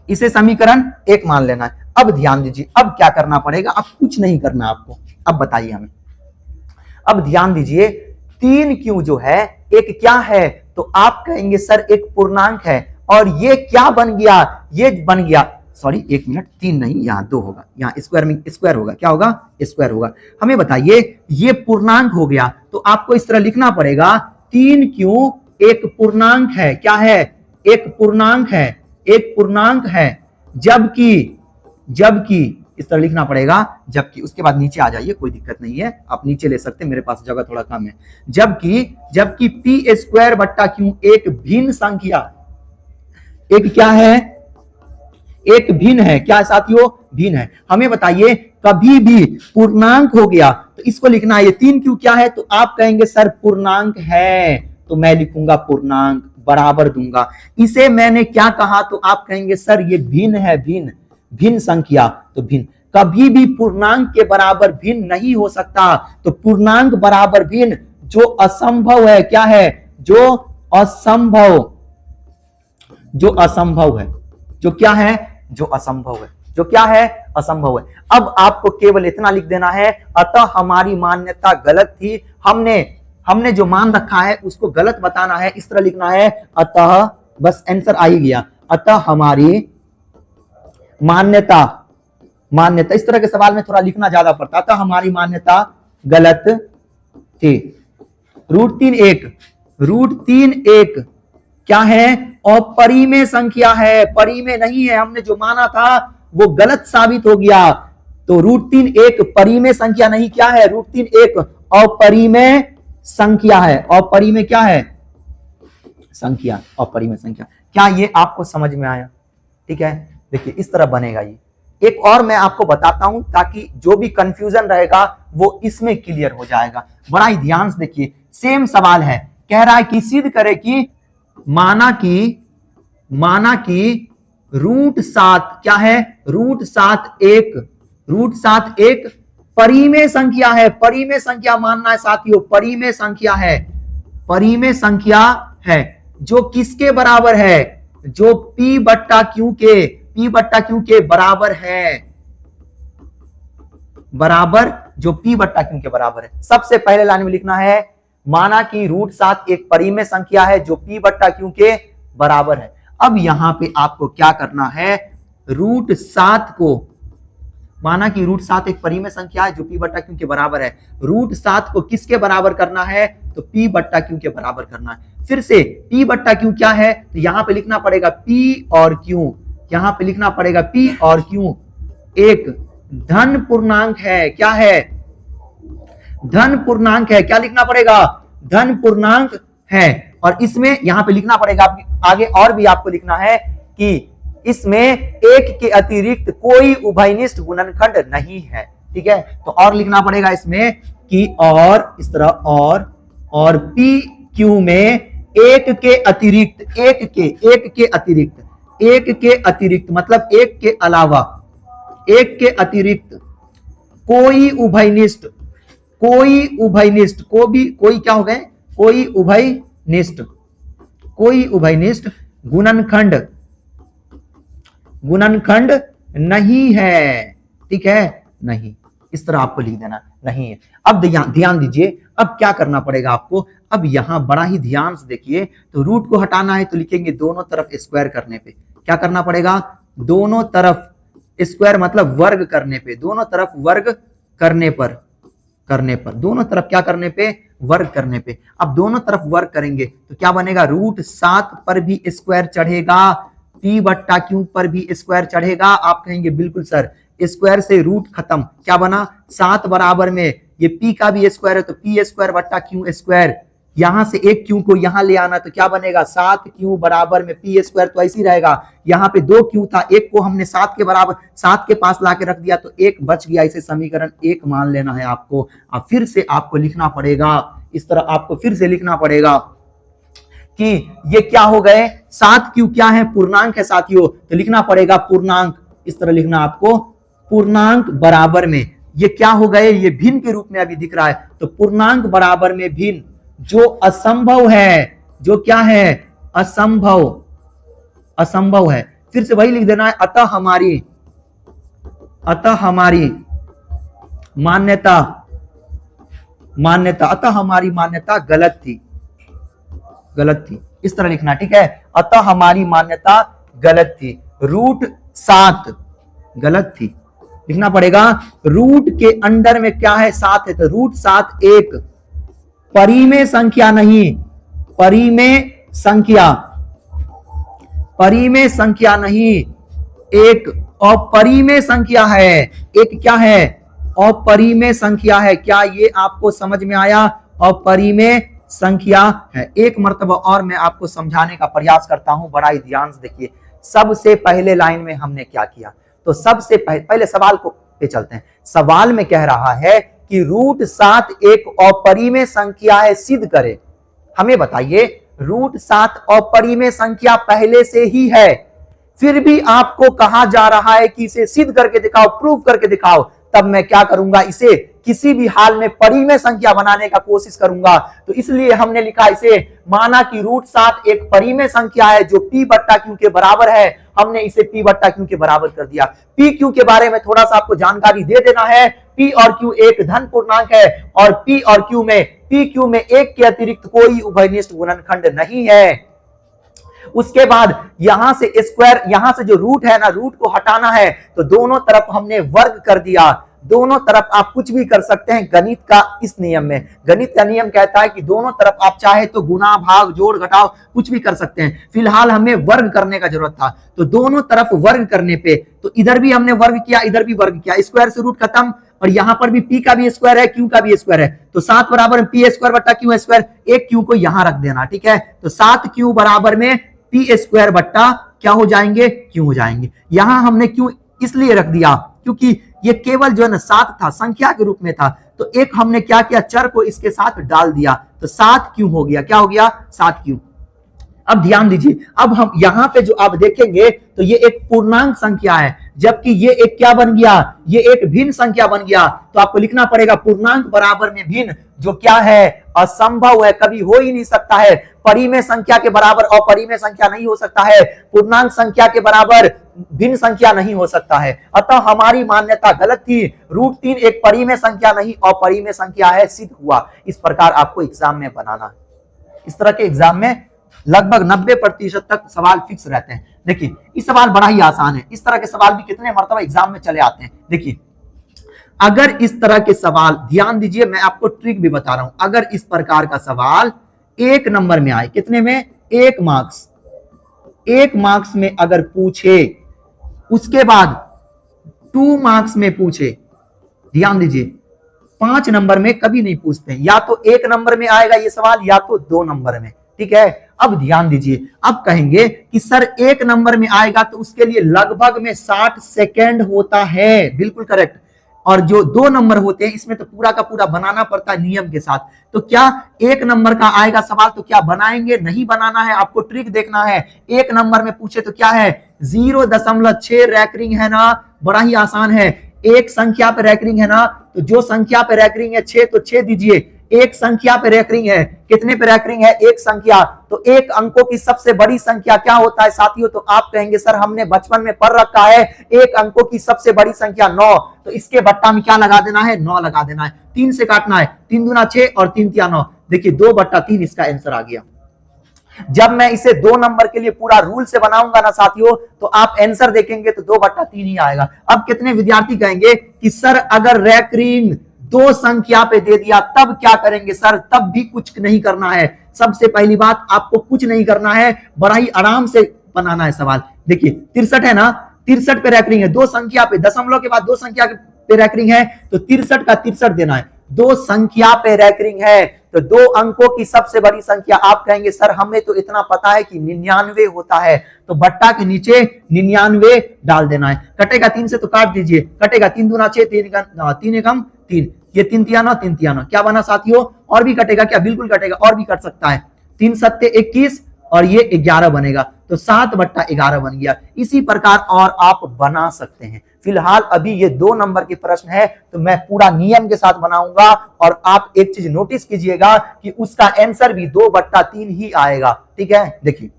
S1: इसे समीकरण 1 मान लेना है। अब ध्यान दीजिए, अब क्या करना पड़ेगा, अब कुछ नहीं करना आपको। अब बताइए हमें, अब ध्यान दीजिए, 3 Q जो है एक क्या है, तो आप कहेंगे सर एक पूर्णांक है, और ये क्या बन गया, ये बन गया, सॉरी 1 मिनट, 3 नहीं, यहां 2 होगा, यहां स्क्वायर में स्क्वायर होगा, क्या होगा, स्क्वायर होगा। हमें बताइए ये पूर्णांक हो गया, तो आपको इस तरह लिखना पड़ेगा, 3 Q एक पूर्णांक है, क्या है, एक पूर्णांक है, एक पूर्णांक है, जबकि इस तरह लिखना पड़ेगा, जबकि, उसके बाद नीचे आ जाइए, कोई दिक्कत नहीं है, आप नीचे ले सकते हैं, मेरे पास जगह थोड़ा कम है। जबकि P स्क्वायर बट्टा Q एक भिन्न संख्या, एक क्या है, एक भिन्न है, क्या साथियों, भिन्न है। हमें बताइए कभी भी पूर्णांक हो गया तो इसको लिखना है, ये 3 Q क्या है, तो आप कहेंगे सर पूर्णांक है, तो मैं लिखूंगा पूर्णांक, बराबर दूंगा। इसे मैंने क्या कहा, तो आप कहेंगे सर ये भिन्न है, भिन्न संख्या, तो भिन्न कभी भी पूर्णांक के बराबर भिन्न नहीं हो सकता। तो पूर्णांक बराबर भिन्न जो असंभव है, क्या है, जो असंभव है, जो क्या है, जो असंभव है, जो क्या है, असंभव है। अब आपको केवल इतना लिख देना है, अतः हमारी मान्यता गलत थी, हमने जो मान रखा है उसको गलत बताना है, इस तरह लिखना है, अतः, बस आंसर आ ही गया, अतः हमारी मान्यता, इस तरह के सवाल में थोड़ा लिखना ज्यादा पड़ता, अतः हमारी मान्यता गलत थी। √3 एक क्या है, अपरिमेय संख्या है, परिमेय नहीं है, हमने जो माना था वो गलत साबित हो गया। तो √3 एक परिमेय संख्या नहीं, क्या है, √3 एक अपरिमेय संख्या है, अपरिमेय क्या है, संख्या, अपरिमेय संख्या। क्या ये आपको समझ में आया, ठीक है। देखिए इस तरह बनेगा ये। एक और मैं आपको बताता हूं ताकि जो भी कंफ्यूजन रहेगा वो इसमें क्लियर हो जाएगा। बड़ा ही ध्यान से देखिए, सेम सवाल है, कह रहा है कि सिद्ध करे कि माना कि √7 क्या है, √7 एक परिमेय संख्या है, परिमेय संख्या मानना है साथियों, परिमेय संख्या है, जो किसके बराबर है, जो P बट्टा Q के बराबर है, बराबर जो P बट्टा Q के बराबर है। सबसे पहले लाइन में लिखना है, माना कि √7 एक परिमेय संख्या है जो P बट्टा Q के बराबर है। अब यहां पे आपको क्या करना है, √7 को, माना कि √7 एक परिमेय संख्या है जो P बट्टा Q के बराबर है, √7 को किसके बराबर करना है, तो P बट्टा Q के बराबर करना है। फिर से P बट्टा Q क्या है, तो यहां पे लिखना पड़ेगा P और Q, यहां पे लिखना पड़ेगा P और Q एक धन पूर्णांक है। क्या है, धन पूर्णांक है। क्या लिखना पड़ेगा, धन पूर्णांक है। और इसमें यहां पे लिखना पड़ेगा आगे, और भी आपको लिखना है कि इसमें एक के अतिरिक्त कोई उभयनिष्ठ गुणनखंड नहीं है। ठीक है, तो और लिखना पड़ेगा इसमें कि और इस तरह और P Q में एक के अतिरिक्त, एक के अतिरिक्त मतलब एक के अलावा, एक के अतिरिक्त कोई उभयनिष्ठ, कोई क्या हो गए, कोई उभयनिष्ठ गुणनखंड नहीं है। ठीक है, नहीं, इस तरह आपको लिख देना, नहीं है। अब ध्यान दीजिए, अब क्या करना पड़ेगा आपको, अब यहां बड़ा ही ध्यान से देखिए, तो रूट को हटाना है तो लिखेंगे दोनों तरफ स्क्वायर करने पे। क्या करना पड़ेगा, दोनों तरफ स्क्वायर मतलब वर्ग करने पे, दोनों तरफ वर्ग करने पर, दोनों तरफ क्या करने पे, वर्ग करने पे। अब दोनों तरफ वर्ग करेंगे तो क्या बनेगा, √7 पर भी स्क्वायर चढ़ेगा, P बट्टा Q पर भी स्क्वायर चढ़ेगा। आप कहेंगे बिल्कुल सर, स्क्वायर से रूट खत्म, क्या बना, 7 बराबर में ये P का भी स्क्वायर है तो P स्क्वायर बट्टा Q स्क्वायर, यहां से एक Q को यहां ले आना तो क्या बनेगा, 7Q बराबर में P स्क्वायर, तो ऐसे ही रहेगा। यहाँ पे 2 Q था, एक को हमने 7 के बराबर 7 के पास लाके रख दिया तो एक बच गया, इसे समीकरण 1 मान लेना है आपको। अब फिर से आपको लिखना पड़ेगा, इस तरह आपको फिर से लिखना पड़ेगा कि ये क्या हो गए, 7Q क्या है, पूर्णांक है साथियों, तो लिखना पड़ेगा पूर्णांक, इस तरह लिखना आपको, पूर्णांक बराबर में ये क्या हो गए, ये भिन्न के रूप में अभी दिख रहा है, तो पूर्णांक बराबर में भिन्न जो असंभव है, जो क्या है, असंभव है। फिर से वही लिख देना है, अतः हमारी मान्यता अतः हमारी मान्यता गलत थी, इस तरह लिखना। ठीक है, अतः हमारी मान्यता गलत थी, √7 गलत थी, लिखना पड़ेगा। रूट के अंडर में क्या है, 7 है, तो √7 एक परिमेय संख्या नहीं, परिमेय संख्या नहीं, एक अपरिमेय संख्या है। एक क्या है, अपरिमेय संख्या है। क्या ये आपको समझ में आया, अपरिमेय संख्या है। एक मर्तबा और मैं आपको समझाने का प्रयास करता हूं, बड़ा ही ध्यान से देखिए। सबसे पहले लाइन में हमने क्या किया, तो सबसे पहले सवाल को पे चलते हैं। सवाल में कह रहा है कि √7 एक अपरिमेय संख्या है, सिद्ध करें। हमें बताइए, √7 अपरिमेय संख्या पहले से ही है, फिर भी आपको कहा जा रहा है कि इसे सिद्ध करके दिखाओ, प्रूव करके दिखाओ। तब मैं क्या करूंगा, इसे किसी भी हाल में परिमेय संख्या बनाने का कोशिश करूंगा। तो इसलिए हमने लिखा इसे, माना कि √7 एक परिमेय संख्या है जो P बट्टा Q के बराबर है, हमने इसे P बट्टा Q के बराबर कर दिया। P Q के बारे में थोड़ा सा आपको जानकारी दे देना है। P और Q एक धन पूर्णांक है और P Q में एक के अतिरिक्त कोई उभयनिष्ठ गुणनखंड नहीं है। उसके बाद यहां से स्क्वायर, यहां से जो रूट है ना, रूट को हटाना है तो दोनों तरफ हमने वर्ग कर दिया। दोनों तरफ आप कुछ भी कर सकते हैं गणित का इस नियम में। गणित का नियम कहता है कि दोनों तरफ आप चाहे तो गुना, भाग, जोड़, घटाव कुछ भी कर सकते हैं। फिलहाल हमें वर्ग करने का जरूरत था, तो दोनों तरफ वर्ग करने पे, तो इधर भी हमने वर्ग किया, इधर भी वर्ग किया, स्क्वायर से रूट खत्म। और यहां पर भी P का भी स्क्वायर है, Q का भी स्क्वायर है, तो 7 बराबर में P स्क्वायर बट्टा Q स्क्वायर, एक Q को यहां रख देना। ठीक है, तो 7Q बराबर में P स्क्वायर बट्टा क्या हो जाएंगे, Q हो जाएंगे। यहां हमने Q इसलिए रख दिया क्योंकि ये केवल जो है ना 7 था, संख्या के रूप में था, तो एक हमने क्या किया, चर को इसके साथ डाल दिया, तो 7Q हो गया। क्या हो गया, 7Q। अब ध्यान दीजिए, अब हम यहां पे जो आप देखेंगे तो ये एक पूर्णांक संख्या है, जबकि ये एक क्या बन गया, ये एक भिन्न संख्या बन गया। तो आपको लिखना पड़ेगा पूर्णांक बराबर में भिन्न, जो क्या है, असंभव है, कभी हो ही नहीं सकता है। परिमेय संख्या के बराबर अपरिमेय संख्या नहीं हो सकता है, पूर्णांक संख्या के बराबर भिन्न संख्या नहीं हो सकता है। अतः हमारी मान्यता गलत थी, √3 एक परिमेय संख्या नहीं अपरिमेय संख्या है, सिद्ध हुआ। इस प्रकार आपको एग्जाम में बनाना है। इस तरह के एग्जाम में लगभग 90% तक सवाल फिक्स रहते हैं। देखिए इस सवाल बड़ा ही आसान है, इस तरह के सवाल भी कितने मरतबा एग्जाम में चले आते हैं। देखिए अगर इस तरह के सवाल, ध्यान दीजिए मैं आपको ट्रिक भी बता रहा हूं, अगर इस प्रकार का सवाल 1 नंबर में आए, कितने में, 1 मार्क्स, 1 मार्क्स में अगर पूछे, उसके बाद 2 मार्क्स में पूछे, ध्यान दीजिए 5 नंबर में कभी नहीं पूछते, या तो 1 नंबर में आएगा ये सवाल या तो 2 नंबर में, ठीक है। अब ध्यान दीजिए, अब कहेंगे कि सर 1 नंबर में आएगा तो उसके लिए लगभग में 60 सेकेंड होता है, बिल्कुल करेक्ट। और जो 2 नंबर होते हैं इसमें तो पूरा का पूरा बनाना पड़ता है नियम के साथ। तो क्या 1 नंबर का आएगा सवाल तो क्या बनाएंगे, नहीं बनाना है, आपको ट्रिक देखना है। 1 नंबर में पूछे तो क्या है, 0.6 रैंक है ना, बड़ा ही आसान है। एक संख्या पे रैंक है ना, तो जो संख्या पे रैंक है 6 तो 6 दीजिए। एक संख्या पे रैंक है, कितने पे रैंक है, एक संख्या, तो एक अंकों की सबसे बड़ी संख्या क्या होता है साथियों, तो आप कहेंगे सर हमने बचपन में पढ़ रखा है एक अंकों की सबसे बड़ी संख्या 9, तो इसके बट्टा में क्या लगा देना है, 9 लगा देना है, 3 से काटना है, 3 दूना 6 और 3 तिया 9, देखिए 2/3 इसका आंसर आ गया। जब मैं इसे 2 नंबर के लिए पूरा रूल से बनाऊंगा ना साथियों, तो आप आंसर देखेंगे तो 2/3 ही आएगा। अब कितने विद्यार्थी कहेंगे कि सर अगर रैंक 2 संख्या पे दे दिया तब क्या करेंगे सर, तब भी कुछ नहीं करना है। सबसे पहली बात आपको कुछ नहीं करना है, बड़ा ही आराम से बनाना है सवाल। देखिए 63 है ना, 63 पे रैंक है, 2 संख्या पे, दशमलव के बाद 2 संख्या पे रैंक है, तो 63 का 63 देना है। 2 संख्या पे रैंक है तो 2 अंकों की सबसे बड़ी संख्या, आप कहेंगे सर हमें तो इतना पता है कि 99 होता है, तो बट्टा के नीचे 99 डाल देना है। कटेगा 3 से तो काट दीजिए, कटेगा 3 दूना 6, 3 एकम 3, ये 3 तिया 9, 3 तिया 9, क्या बना साथियों, और भी कटेगा क्या, बिल्कुल कटेगा, और भी कट सकता है, 3 सत्ते 21 और ये 11 बनेगा, तो 7/11 बन गया। इसी प्रकार और आप बना सकते हैं। फिलहाल अभी ये 2 नंबर के प्रश्न है, तो मैं पूरा नियम के साथ बनाऊंगा, और आप एक चीज नोटिस कीजिएगा कि उसका आंसर भी 2/3 ही आएगा, ठीक है। देखिए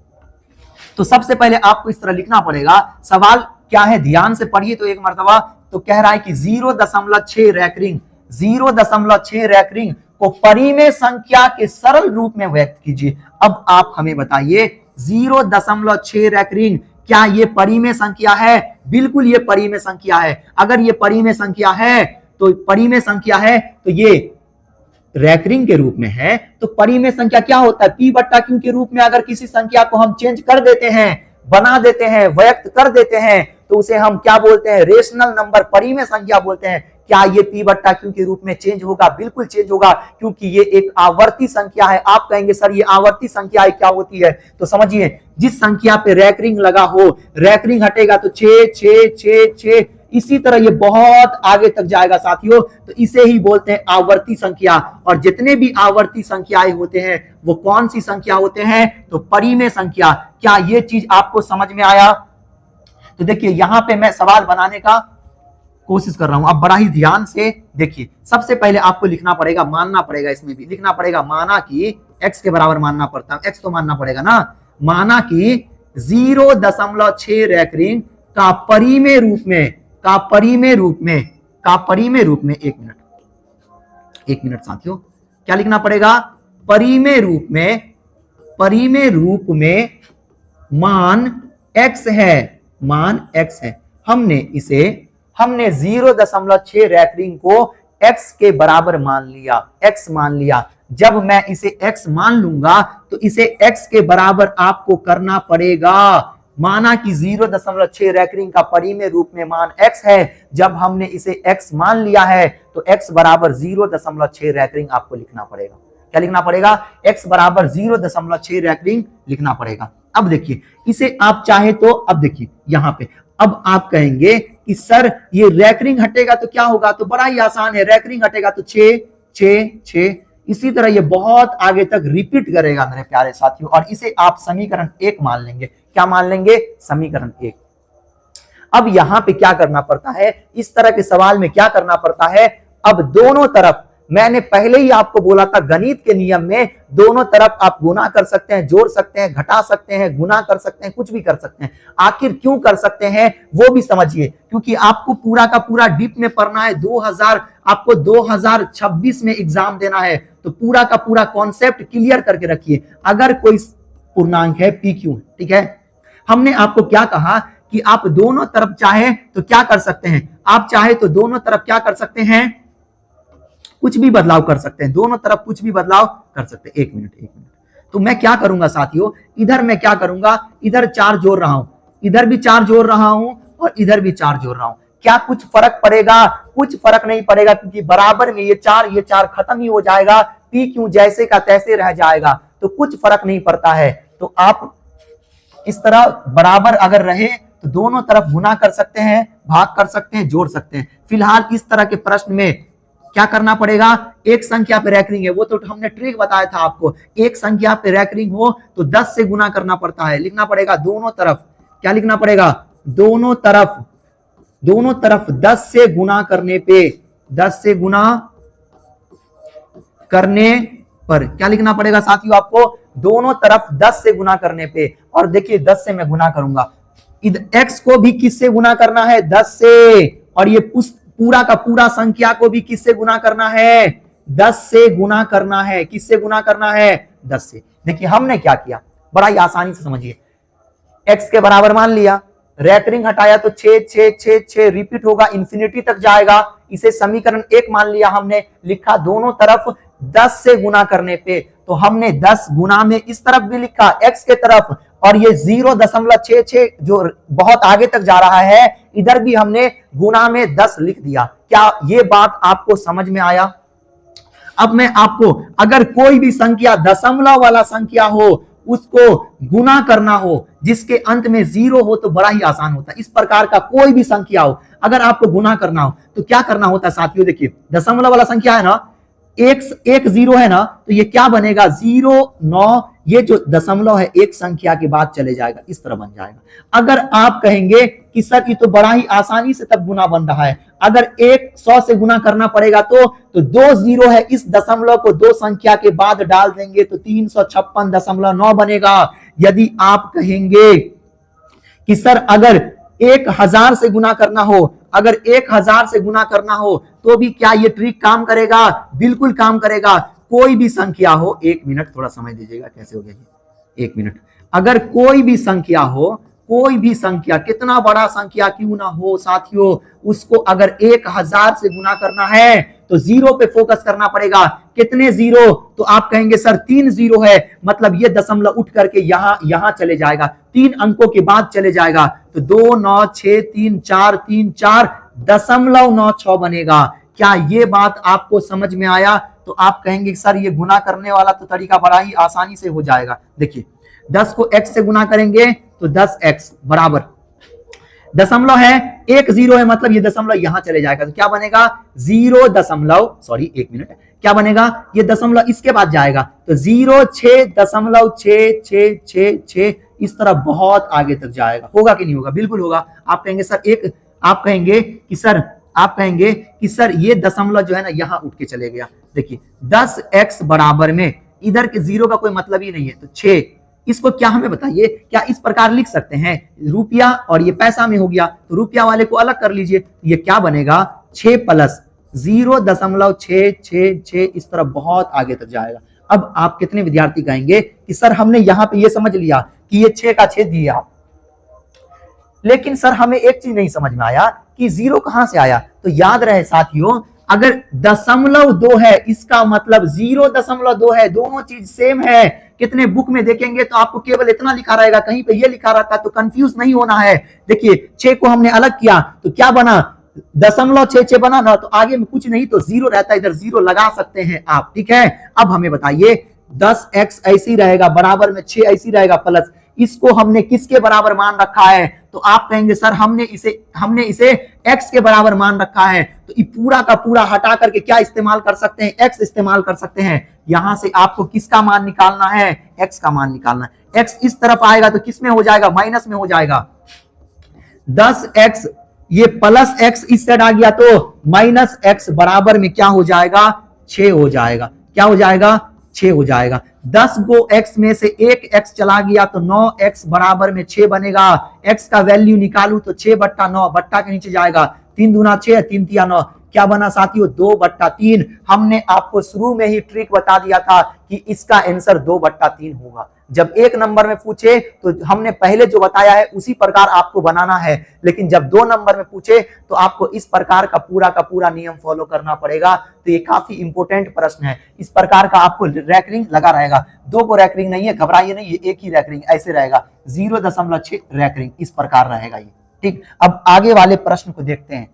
S1: तो सबसे पहले आपको इस तरह लिखना पड़ेगा, सवाल क्या है ध्यान से पढ़िए तो एक मर्तबा। तो कह रहा है कि 0.6 रैंक को परिमेय संख्या के सरल रूप में व्यक्त कीजिए। अब आप हमें बताइए 0.6 रैंक क्या ये परिमेय संख्या है, बिल्कुल ये परिमेय संख्या है। अगर ये परिमेय संख्या है तो ये रैंक के रूप में है, तो परिमेय संख्या क्या होता है, P/Q के रूप में। अगर किसी संख्या को हम चेंज कर देते हैं, बना देते हैं, व्यक्त कर देते हैं, तो उसे हम क्या बोलते हैं, रेशनल नंबर, परिमेय संख्या बोलते हैं। क्या ये P/Q के रूप में चेंज होगा, बिल्कुल चेंज होगा, क्योंकि ये एक आवर्ती संख्या है। आप कहेंगे सर ये आवर्ती संख्या है, क्या होती है, तो समझिए जिस संख्या पे रैंक लगा हो, रैंक हटेगा तो 6 6 6 6, इसी तरह ये बहुत आगे तक जाएगा साथियों, तो इसे ही बोलते हैं आवर्ती संख्या। और जितने भी आवर्ती संख्याएं होते हैं वो कौन सी संख्या होते हैं, तो परिमेय संख्या। क्या ये चीज आपको समझ में आया। तो देखिए यहां पे मैं सवाल बनाने का कोशिश कर रहा हूं, अब बड़ा ही ध्यान से देखिए। सबसे पहले आपको लिखना पड़ेगा, मानना पड़ेगा, इसमें भी लिखना पड़ेगा, माना कि x के बराबर मानना पड़ता है, x तो मानना पड़ेगा ना, माना कि 0.6 रैंक का परिमेय रूप में, एक मिनट साथियों, क्या लिखना पड़ेगा, परिमेय रूप में मान x है। हमने 0.6 रैंक को x के बराबर मान लिया। जब मैं इसे x मान लूंगा तो इसे x के बराबर आपको करना पड़ेगा। माना कि 0.6 रैंक का परिमेय रूप में मान x है, जब हमने इसे x मान लिया है तो x बराबर 0.6 रैंक आपको लिखना पड़ेगा। क्या लिखना पड़ेगा, x बराबर 0.6 रैंक लिखना पड़ेगा। अब देखिए इसे आप चाहे तो, अब देखिए यहां पे, अब आप कहेंगे कि सर ये रैंक हटेगा तो क्या होगा, तो बड़ा ही आसान है, रैंक हटेगा तो 6 6 6, इसी तरह ये बहुत आगे तक रिपीट करेगा मेरे प्यारे साथियों। और इसे आप समीकरण 1 मान लेंगे। क्या मान लेंगे, समीकरण 1। अब यहां पे क्या करना पड़ता है, इस तरह के सवाल में क्या करना पड़ता है, अब दोनों तरफ, मैंने पहले ही आपको बोला था गणित के नियम में दोनों तरफ आप गुना कर सकते हैं, जोड़ सकते हैं, घटा सकते हैं, गुना कर सकते हैं, कुछ भी कर सकते हैं। आखिर क्यों कर सकते हैं वो भी समझिए, क्योंकि आपको पूरा का पूरा डीप में पढ़ना है। 2026 में एग्जाम देना है, तो पूरा का पूरा कॉन्सेप्ट क्लियर करके रखिए। अगर कोई पूर्णांक है पी क्यू, ठीक है, हमने आपको क्या कहा कि आप दोनों तरफ चाहे तो क्या कर सकते हैं, आप चाहे तो दोनों तरफ क्या कर सकते हैं, कुछ भी बदलाव कर सकते हैं, दोनों तरफ कुछ भी बदलाव कर सकते हैं। एक मिनट। तो मैं क्या करूंगा साथियों, इधर मैं क्या करूंगा, इधर 4 जोड़ रहा हूं, इधर भी 4 जोड़ रहा हूं और इधर भी 4 जोड़ रहा हूं। क्या कुछ फर्क पड़ेगा? कुछ फर्क नहीं पड़ेगा, क्योंकि बराबर में ये 4 खत्म ही हो जाएगा, पी क्यू जैसे का तैसे रह जाएगा, तो कुछ फर्क नहीं पड़ता है। तो आप इस तरह बराबर अगर रहे तो दोनों तरफ गुना कर सकते हैं, भाग कर सकते हैं, जोड़ सकते हैं। फिलहाल इस तरह के प्रश्न में क्या करना पड़ेगा, एक संख्या पे रैकरिंग है, वो तो हमने ट्रिक बताया था आपको, एक संख्या पे रैकरिंग हो तो 10 से गुना करना पड़ता है, लिखना पड़ेगा दोनों तरफ, क्या लिखना पड़ेगा, दोनों तरफ 10 से गुना करने पे, 10 से गुना करने पर क्या लिखना पड़ेगा साथियों आपको, दोनों तरफ 10 से गुना करने पे। और देखिए 10 से मैं गुना करूंगा, x को भी किससे गुना करना है, 10 से, और ये पूरा का पूरा संख्या को भी किससे गुना करना है, 10 से गुना करना है। किससे गुना करना है, 10 से। देखिए हमने क्या किया, बड़ा ही आसानी से समझिए, x के बराबर मान लिया, रैकरिंग हटाया तो 6 रिपीट होगा, इंफिनिटी तक जाएगा। इसे समीकरण 1 मान लिया हमने, लिखा दोनों तरफ 10 से गुना करने पे, तो हमने 10 गुना में इस तरफ भी लिखा x के तरफ, और ये 0.66 जो बहुत आगे तक जा रहा है, इधर भी हमने गुना में 10 लिख दिया। क्या ये बात आपको समझ में आया? अब मैं आपको, अगर कोई भी संख्या दशमलव वाला संख्या हो, उसको गुना करना हो, जिसके अंत में 0 हो, तो बड़ा ही आसान होता है। इस प्रकार का कोई भी संख्या हो, अगर आपको गुना करना हो तो क्या करना होता है साथियों, देखिए दशमलव वाला संख्या है ना, एक 0 है ना, तो ये क्या बनेगा, 0 9, ये जो दशमलव है एक संख्या के बाद चले जाएगा, इस तरह बन जाएगा। अगर आप कहेंगे कि सर ये तो बड़ा ही आसानी से तब गुना बन रहा है, अगर 100 से गुना करना पड़ेगा तो 2 0 है, इस दशमलव को 2 संख्या के बाद डाल देंगे तो 356.9 बनेगा। यदि आप कहेंगे कि सर अगर 1000 से गुना करना हो, अगर 1000 से गुना करना हो तो भी क्या ये ट्रिक काम करेगा? बिल्कुल काम करेगा। कोई भी संख्या हो, 1 मिनट थोड़ा समय दीजिएगा, कैसे हो गया 1 मिनट। अगर कोई भी संख्या हो, कोई भी संख्या, कितना बड़ा संख्या क्यों ना हो साथियों, उसको अगर 1000 से गुना करना है तो 0 पे फोकस करना पड़ेगा। कितने 0? तो आप कहेंगे सर 3 0 है, मतलब ये दशमलव उठ करके यहां चले जाएगा, 3 अंकों के बाद चले जाएगा, तो 2 9 6 3 4 3 4.96 बनेगा। क्या ये बात आपको समझ में आया? तो आप कहेंगे सर ये गुना करने वाला तो तरीका बड़ा ही आसानी से हो जाएगा। देखिए 10 को x से गुना करेंगे तो 10x बराबर, दशमलव है, 1 0 है, मतलब ये दशमलव यहां चले जाएगा, तो क्या बनेगा 1 मिनट, क्या बनेगा, ये दशमलव इसके बाद जाएगा तो 0.66666, इस तरह बहुत आगे तक जाएगा। होगा कि नहीं होगा? बिल्कुल होगा। आप कहेंगे सर आप कहेंगे कि सर ये दशमलव जो है ना यहां उठ के चले गया। देखिए 10x बराबर में इधर के 0 का कोई मतलब ही नहीं है, तो 6, इसको क्या हमें बताइए, क्या इस प्रकार लिख सकते हैं, रुपया और ये पैसा में हो गया, तो रुपया वाले को अलग कर लीजिए, ये क्या बनेगा 6 प्लस 0.666, इस तरह बहुत आगे तक जाएगा। अब आप कितने विद्यार्थी कहेंगे कि सर हमने यहां पे ये समझ लिया कि ये 6 का छेद दिया, लेकिन सर हमें एक चीज नहीं समझ में आया कि 0 कहां से आया। तो याद रहे साथियों, अगर 0.2 है, इसका मतलब 0.2 है, दोनों चीज सेम है। कितने बुक में देखेंगे तो आपको केवल इतना लिखा रहेगा, कहीं पे ये लिखा रहता है, तो कंफ्यूज नहीं होना है। देखिए 6 को हमने अलग किया तो क्या बना, 0.66 बना ना, तो आगे में कुछ नहीं तो 0 रहता है, इधर 0 लगा सकते हैं आप, ठीक है। अब हमें बताइए 10x ऐसी रहेगा, बराबर में 6 ऐसी रहेगा, प्लस इसको हमने किसके बराबर मान रखा है, तो आप कहेंगे सर हमने इसे x के बराबर मान रखा है, तो ये पूरा का पूरा हटा करके क्या इस्तेमाल कर सकते हैं, x इस्तेमाल कर सकते हैं। यहां से आपको किसका मान निकालना है, x का मान निकालना है। x इस तरफ आएगा तो किस में हो जाएगा, माइनस में हो जाएगा। 10x ये प्लस x इस साइड आ गया तो माइनस x बराबर में क्या हो जाएगा 6 हो जाएगा। क्या हो जाएगा 6 हो जाएगा। 10 गो x में से एक x चला गया तो 9x बराबर में 6 बनेगा। x का वैल्यू निकालू तो 6/9 बट्टा के नीचे जाएगा 3 दूना 6 3 तिया 9 क्या बना साथियों 2/3। हमने आपको शुरू में ही ट्रिक बता दिया था कि इसका आंसर 2/3 होगा। जब एक नंबर में पूछे तो हमने पहले जो बताया है उसी प्रकार आपको बनाना है, लेकिन जब 2 नंबर में पूछे तो आपको इस प्रकार का पूरा नियम फॉलो करना पड़ेगा। तो ये काफी इंपोर्टेंट प्रश्न है। इस प्रकार का आपको रैंकिंग लगा रहेगा, 2 को रैंकिंग नहीं है, घबराइए नहीं, ये एक ही रैंकिंग ऐसे रहेगा 0.6 रैंकिंग इस प्रकार रहेगा ये। ठीक, अब आगे वाले प्रश्न को देखते हैं।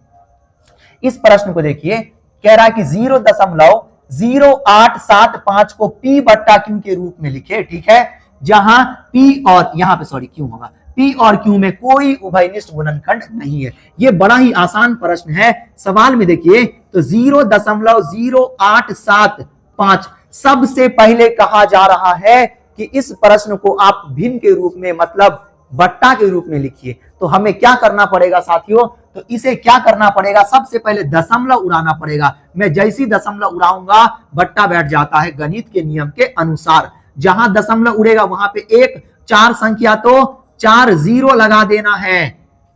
S1: इस प्रश्न को देखिए, कह रहा है कि 0.0875 को P/Q के रूप में लिखे। ठीक है, जहां P और यहां पे Q होगा, P और Q में कोई उभयनिष्ठ गुणनखंड नहीं है। ये बड़ा ही आसान प्रश्न है। सवाल में देखिए तो 0.0875 सबसे पहले कहा जा रहा है कि इस प्रश्न को आप भिन्न के रूप में मतलब बट्टा के रूप में लिखिए। तो हमें क्या करना पड़ेगा साथियों, तो इसे क्या करना पड़ेगा, सबसे पहले दशमलव उड़ाना पड़ेगा। मैं जैसी दशमलव उड़ाऊंगा बट्टा बैठ जाता है गणित के नियम के अनुसार। जहां दशमलव उड़ेगा वहां पे एक 4 संख्या तो 4 0 लगा देना है।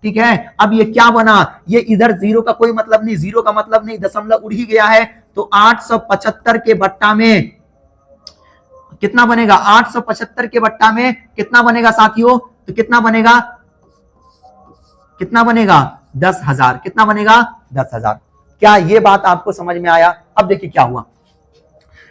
S1: ठीक है, अब ये क्या बना, ये इधर 0 का कोई मतलब नहीं, 0 का मतलब नहीं, दशमलव उड़ ही गया है। तो 875 के बट्टा में कितना बनेगा, 875 के बट्टा में कितना बनेगा साथियों, तो कितना बनेगा 10,000। कितना बनेगा 10,000। क्या ये बात आपको समझ में आया। अब देखिए क्या हुआ,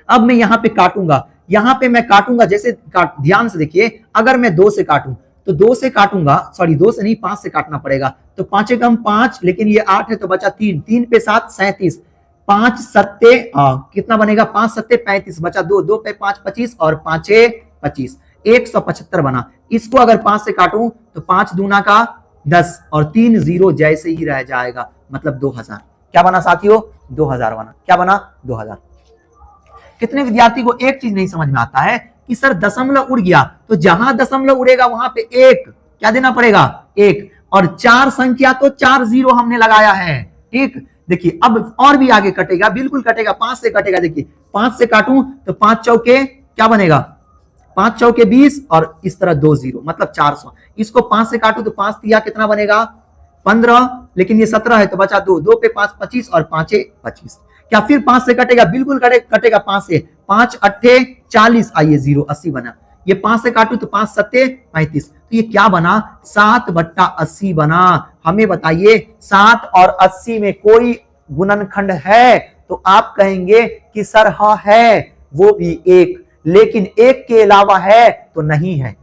S1: अब मैं यहां पे काटूंगा, यहां पे मैं काटूंगा जैसे ध्यान से देखिए, अगर मैं 2 से काटूं तो 2 से काटूंगा, सॉरी 2 से नहीं 5 से काटना पड़ेगा। तो 5 कम 5, लेकिन ये 8 है तो बचा 3, 3 पे 7 37, 5 सत्ते कितना बनेगा 5 सत्ते 35, बचा 2, 2 पे 5 25 और 5 25, 175 बना। इसको अगर 5 से काटूं तो 5 दूना का 10 और 3 0 जैसे ही रह जाएगा, मतलब 2000। क्या बना साथियों 2000 बना। क्या बना 2000। कितने विद्यार्थी को एक चीज नहीं समझ में आता है कि सर दशमलव उड़ गया, तो जहां दशमलव उड़ेगा वहां पे एक क्या देना पड़ेगा 1, और 4 संख्या तो 4 0 हमने लगाया है। ठीक, देखिए अब और भी आगे कटेगा, बिल्कुल कटेगा, 5 से कटेगा। देखिए 5 से काटूं तो 5 चौके क्या बनेगा 5 चौके 20 और इस तरह 2 0 मतलब 400। इसको 5 से काटूं तो 5 तिया कितना बनेगा 15, लेकिन ये 17 है तो बचा 2, 2 पे 5 25 और 5 25। क्या फिर 5 से कटेगा, बिल्कुल कटेगा 5 से, 5 अट्ठे 40, आइए 0 80 बना। ये 5 से काटू तो 5 सत्ते 35, तो ये क्या बना 7/80 बना। हमें बताइए 7 और 80 में कोई गुणनखंड है, तो आप कहेंगे कि सर हाँ है, वो भी 1, लेकिन 1 के अलावा है तो नहीं है।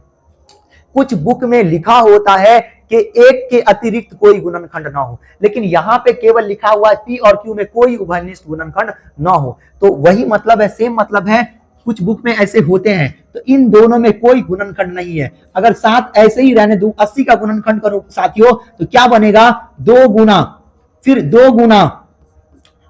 S1: कुछ बुक में लिखा होता है कि 1 के अतिरिक्त कोई गुणनखंड ना हो, लेकिन यहां पे केवल लिखा हुआ है P और Q में कोई उभयनिष्ठ गुणनखंड ना हो। तो वही मतलब है, सेम मतलब है, कुछ बुक में ऐसे होते हैं। तो इन दोनों में कोई गुणनखंड नहीं है। अगर 7 ऐसे ही रहने दूं, 80 का गुणनखंड करो साथियों, तो क्या बनेगा 2 गुना, फिर 2 गुना,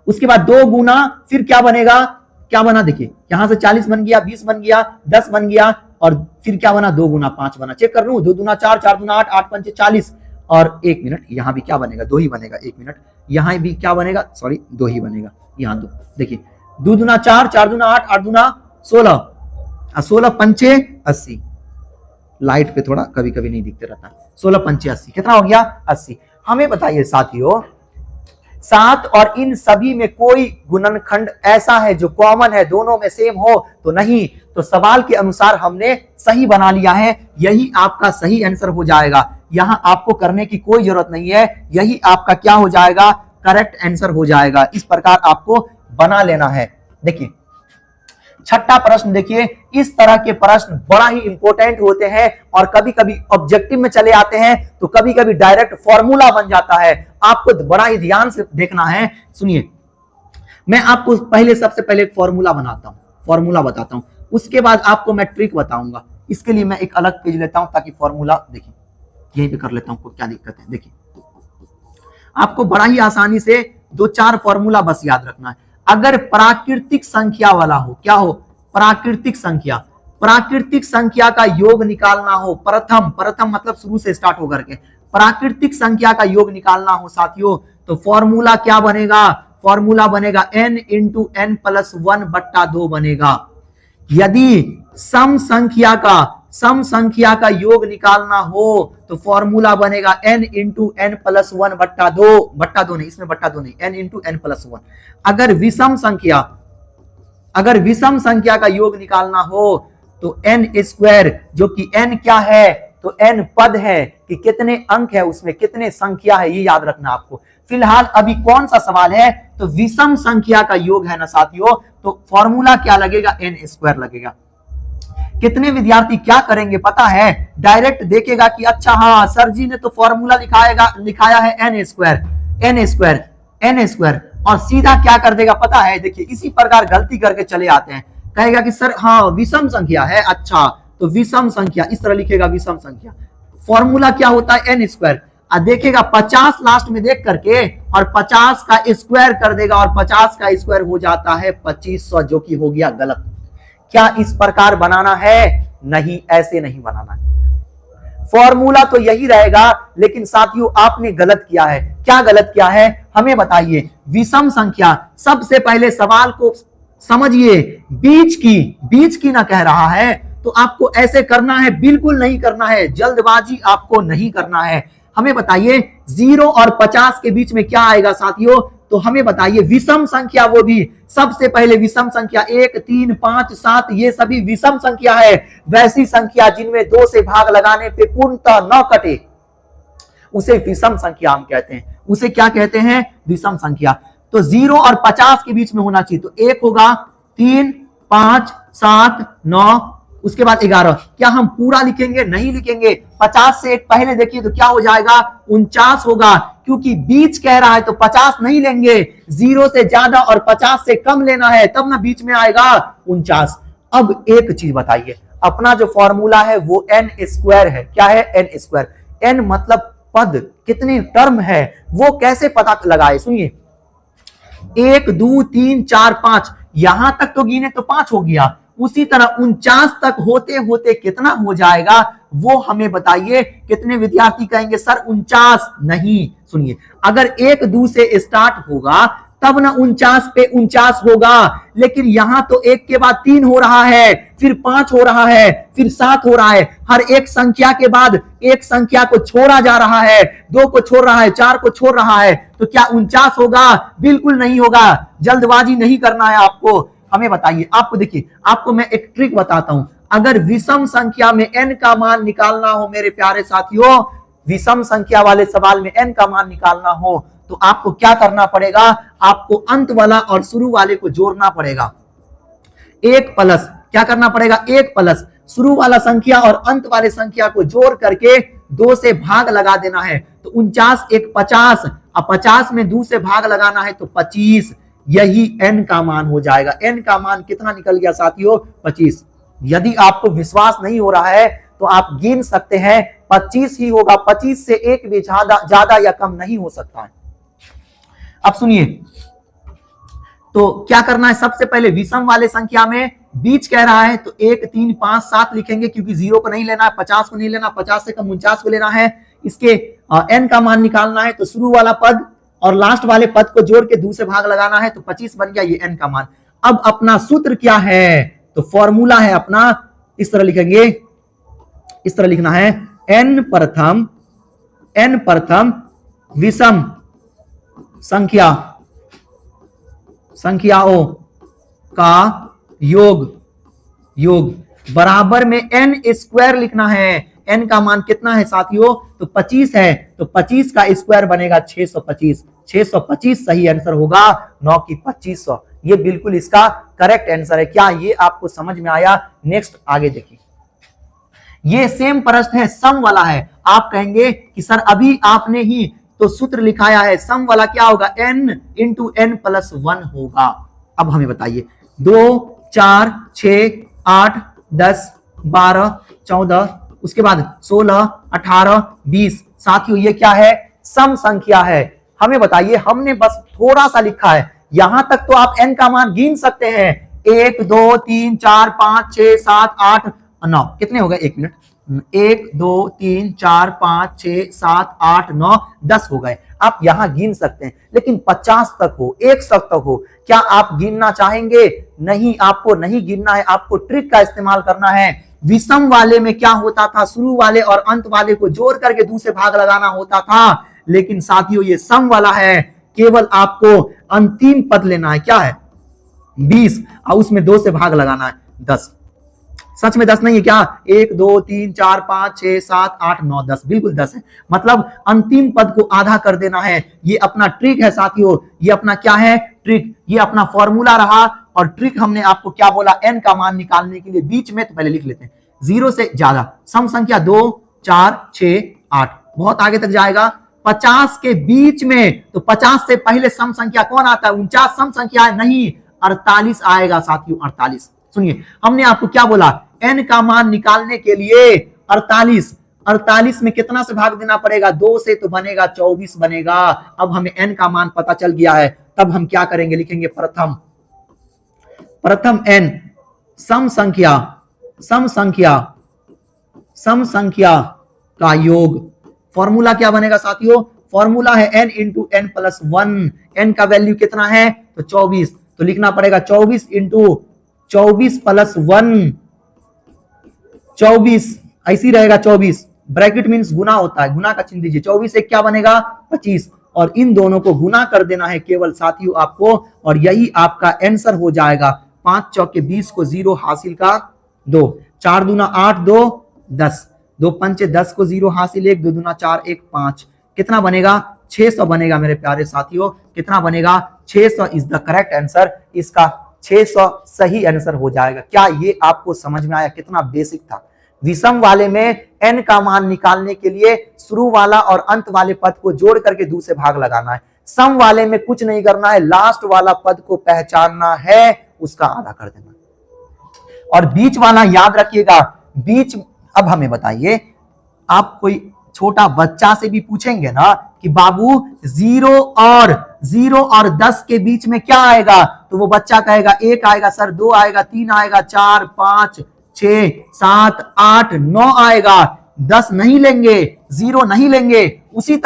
S1: उसके बाद 2 गुना, फिर क्या बनेगा, क्या बना देखिए, यहां से 40 बन गया, 20 बन गया, 10 बन गया, और फिर क्या बना 2 गुना 5 बना। चेक कर लूं, 2 दूना 4, 4 दूना 8, 8 पंचे 40, और 1 मिनट यहां भी क्या बनेगा 2 ही बनेगा, 1 मिनट यहां भी क्या बनेगा, सॉरी 2 ही बनेगा, यहां 2। देखिए 2 दूना 4, 4 दूना 8, 8 दूना 16, 16 पंचे 80। लाइट पे थोड़ा कभी कभी नहीं दिखते रहता, 16 पंचे 80, कितना हो गया 80। हमें बताइए साथियों 7 और इन सभी में कोई गुणनखंड ऐसा है जो कॉमन है, दोनों में सेम हो, तो नहीं। तो सवाल के अनुसार हमने सही बना लिया है, यही आपका सही आंसर हो जाएगा। यहां आपको करने की कोई जरूरत नहीं है, यही आपका क्या हो जाएगा करेक्ट आंसर हो जाएगा। इस प्रकार आपको बना लेना है। देखिए छठा प्रश्न देखिए, इस तरह के प्रश्न बड़ा ही इंपॉर्टेंट होते हैं और कभी कभी ऑब्जेक्टिव में चले आते हैं, तो कभी कभी डायरेक्ट फॉर्मूला बन जाता है। आपको बड़ा ही ध्यान से देखना है। सुनिए, मैं आपको पहले सबसे पहले एक फॉर्मूला बनाता हूं, फॉर्मूला बताता हूं, उसके बाद आपको मैं ट्रिक बताऊंगा। इसके लिए मैं एक अलग पेज लेता हूं ताकि फॉर्मूला देखिए यहीं पे कर लेता हूं, क्या दिक्कत है। देखिए आपको बड़ा ही आसानी से 2-4 फॉर्मूला बस याद रखना है। अगर प्राकृतिक संख्या वाला हो, क्या हो प्राकृतिक संख्या, प्राकृतिक संख्या का योग निकालना हो, प्रथम मतलब शुरू से स्टार्ट होकर के, प्राकृतिक संख्या का योग निकालना हो साथियों तो फॉर्मूला क्या बनेगा, फॉर्मूला बनेगा n इंटू n प्लस 1/2 बनेगा। यदि सम संख्या का योग निकालना हो तो फॉर्मूला बनेगा n इंटू n प्लस 1/2 नहीं, इसमें बट्टा 2 नहीं, n इंटू n प्लस 1। अगर विषम संख्या का योग निकालना हो तो n स्क्वायर, जो कि n क्या है तो n पद है कि कितने अंक है, उसमें कितने संख्या है, ये याद रखना आपको। फिलहाल अभी कौन सा सवाल है तो विषम संख्या का योग है ना साथियों, तो फॉर्मूला क्या लगेगा, n स्क्वायर लगेगा। कितने विद्यार्थी क्या करेंगे पता है, डायरेक्ट देखेगा कि अच्छा हाँ सर जी ने तो फॉर्मूला लिखाया है n स्क्वायर और सीधा क्या कर देगा पता है, देखिए इसी प्रकार गलती करके चले आते हैं, कहेगा कि सर हाँ विषम संख्या है, अच्छा तो विषम संख्या इस तरह लिखेगा, विषम संख्या फॉर्मूला क्या होता है n स्क्वायर, देखेगा 50 लास्ट में देख करके और 50 का स्क्वायर कर देगा और 50 का स्क्वायर हो जाता है 2500, जो कि हो गया गलत। क्या इस प्रकार बनाना है, नहीं ऐसे नहीं बनाना है, फॉर्मूला तो यही रहेगा, लेकिन साथियों आपने गलत किया है। क्या गलत किया है हमें बताइए। विषम संख्या, सबसे पहले सवाल को समझिए, बीच की ना कह रहा है तो आपको ऐसे करना है, बिल्कुल नहीं करना है, जल्दबाजी आपको नहीं करना है। हमें बताइए 0 और 50 के बीच में क्या आएगा साथियों, तो हमें बताइए विषम संख्या, वो भी सबसे पहले विषम संख्या 1, 3, 5, 7 ये सभी विषम संख्या है। वैसी संख्या जिनमें 2 से भाग लगाने पे पूर्णतः न कटे उसे विषम संख्या हम कहते हैं। उसे क्या कहते हैं, विषम संख्या। तो 0 और 50 के बीच में होना चाहिए, तो 1 होगा, 3, 5, 7, 9, उसके बाद 11। क्या हम पूरा लिखेंगे, नहीं लिखेंगे, 50 से एक पहले देखिए तो क्या हो जाएगा 49 होगा, क्योंकि बीच कह रहा है तो 50 नहीं लेंगे, 0 से ज्यादा और 50 से कम लेना है, तब ना बीच में आएगा 49। अब एक चीज बताइए, अपना जो फॉर्मूला है वो n स्क्वायर है, क्या है n स्क्वायर, n मतलब पद, कितने टर्म है वो कैसे पता लगाए, सुनिए 1, 2, 3, 4, 5 यहां तक तो गिने तो 5 हो गया, उसी तरह 49 तक होते होते कितना हो जाएगा वो हमें बताइए। कितने विद्यार्थी कहेंगे सर 49, नहीं, सुनिए अगर 1, 2 से स्टार्ट होगा तब ना 49 पे 49 होगा, लेकिन यहां तो 1 के बाद 3 हो रहा है, फिर 5 हो रहा है, फिर 7 हो रहा है, हर एक संख्या के बाद एक संख्या को छोड़ा जा रहा है, 2 को छोड़ रहा है, 4 को छोड़ रहा है, तो क्या 49 होगा, बिल्कुल नहीं होगा। जल्दबाजी नहीं करना है आपको। हमें बताइए, आपको देखिए आपको मैं एक ट्रिक बताता हूं, अगर विषम संख्या में n का मान निकालना हो मेरे प्यारे साथियों, विषम संख्या वाले सवाल में n का मान निकालना हो तो आपको क्या करना पड़ेगा, आपको अंत वाला और शुरू वाले को जोड़ना पड़ेगा। 1 प्लस क्या करना पड़ेगा, 1 प्लस शुरू वाला संख्या और अंत वाले संख्या को जोड़ करके 2 से भाग लगा देना है, तो 49 1 50, अब 50 में 2 से भाग लगाना है तो 25, यही n का मान हो जाएगा। n का मान कितना निकल गया साथियों, 25। यदि आपको विश्वास नहीं हो रहा है तो आप गिन सकते हैं, 25 ही होगा, 25 से एक भी ज्यादा या कम नहीं हो सकता है। अब सुनिए, तो क्या करना है, सबसे पहले विषम वाले संख्या में बीच कह रहा है तो 1, 3, 5, 7 लिखेंगे, क्योंकि 0 को नहीं लेना है, 50 को नहीं लेना, 50 से कम 49 को लेना है। इसके n का मान निकालना है तो शुरू वाला पद और लास्ट वाले पद को जोड़ के 2 से भाग लगाना है, तो 25 बन गया ये n का मान। अब अपना सूत्र क्या है, तो फॉर्मूला है अपना, इस तरह लिखेंगे, इस तरह लिखना है, n प्रथम विषम संख्याओं का योग बराबर में n स्क्वायर लिखना है। n का मान कितना है साथियों, तो 25 है, तो 25 का स्क्वायर बनेगा 625। 625 सही आंसर होगा, 9 की 2500। ये बिल्कुल इसका करेक्ट आंसर है। क्या ये आपको समझ में आया? नेक्स्ट आगे देखिए, ये सेम प्रश्न है, सम वाला है। आप कहेंगे कि सर अभी आपने ही तो सूत्र लिखाया है, सम वाला क्या होगा, n इंटू n प्लस 1 होगा। अब हमें बताइए, 2, 4, 6, 8, 10, 12, 14, उसके बाद 16, 18, 20। साथियों ये क्या है, सम संख्या है। हमें बताइए, हमने बस थोड़ा सा लिखा है, यहां तक तो आप n का मान गिन सकते हैं, 1, 2, 3, 4, 5, 6, 7, 8, 9, कितने हो गए, 1 मिनट 1 2 3 4 5 6 7 8 9 10 हो गए। आप यहां गिन सकते हैं, लेकिन 50 तक हो, 100 तक हो, क्या आप गिनना चाहेंगे? नहीं, आपको नहीं गिनना है, आपको ट्रिक का इस्तेमाल करना है। विषम वाले में क्या होता था, शुरू वाले और अंत वाले को जोड़ करके दूसरे भाग लगाना होता था, लेकिन साथियों ये सम वाला है, केवल आपको अंतिम पद लेना है, क्या है 20, और उसमें 2 से भाग लगाना है 10। सच में 10 नहीं है क्या? 1 2 3 4 5 6 7 8 9 10, बिल्कुल 10 है। मतलब अंतिम पद को आधा कर देना है। ये अपना ट्रिक है साथियों, ये अपना क्या है ट्रिक, ये अपना फॉर्मूला रहा। और ट्रिक हमने आपको क्या बोला, n का मान निकालने के लिए बीच में, तो पहले लिख लेते हैं 0 से ज्यादा, सम संख्या 2 4 6 8, बहुत आगे तक जाएगा। 50 के बीच में, तो 50 से पहले सम संख्या कौन आता है? 49 सम संख्या है, नहीं 48 आएगा साथियों, 48। सुनिए, हमने आपको क्या बोला, n का मान निकालने के लिए 48 में कितना से भाग देना पड़ेगा? 2 से, तो बनेगा 24 बनेगा। अब हमें n का मान पता चल गया है, तब हम क्या करेंगे, लिखेंगे प्रथम n सम संख्या का योग। फॉर्मूला क्या बनेगा साथियों? फॉर्मूला है n into n plus 1। n का वैल्यू कितना है? तो 24, तो लिखना पड़ेगा 24 इंटू 24 प्लस 1, 24 ऐसी रहेगा 24, ब्रैकेट मींस गुना होता है, गुना का चिन्ह दीजिए। 24 से क्या बनेगा? 25, और इन दोनों को गुना कर देना है केवल साथियों आपको, और यही आपका आंसर हो जाएगा। 5 चौके 20 को 0 हासिल का 2, 4 दूना 8 2 10, 2 पंचे 10 को 0 हासिल 1, 2 दूना 4 1 5, कितना बनेगा? 600 बनेगा मेरे प्यारे साथियों। कितना बनेगा? 600 इज द करेक्ट आंसर। इसका 600 सही आंसर हो जाएगा। क्या ये आपको समझ में आया? कितना बेसिक था। विषम वाले में n का मान निकालने के लिए शुरू वाला और अंत वाले पद को जोड़ करके दूसरे भाग लगाना है। सम वाले में कुछ नहीं करना है, लास्ट वाला पद को पहचानना है, उसका आधा कर देना। और बीच वाला याद रखिएगा, बीच। अब हमें बताइए, आप कोई छोटा बच्चा से भी पूछेंगे ना कि बाबू 0 और 10 के बीच में क्या आएगा, तो वो बच्चा कहेगा 1 आएगा सर, 2 आएगा, 3 आएगा, 4 5 6 7 8 9 आएगा। 10 नहीं लेंगे, 0 नहीं लेंगे। उसी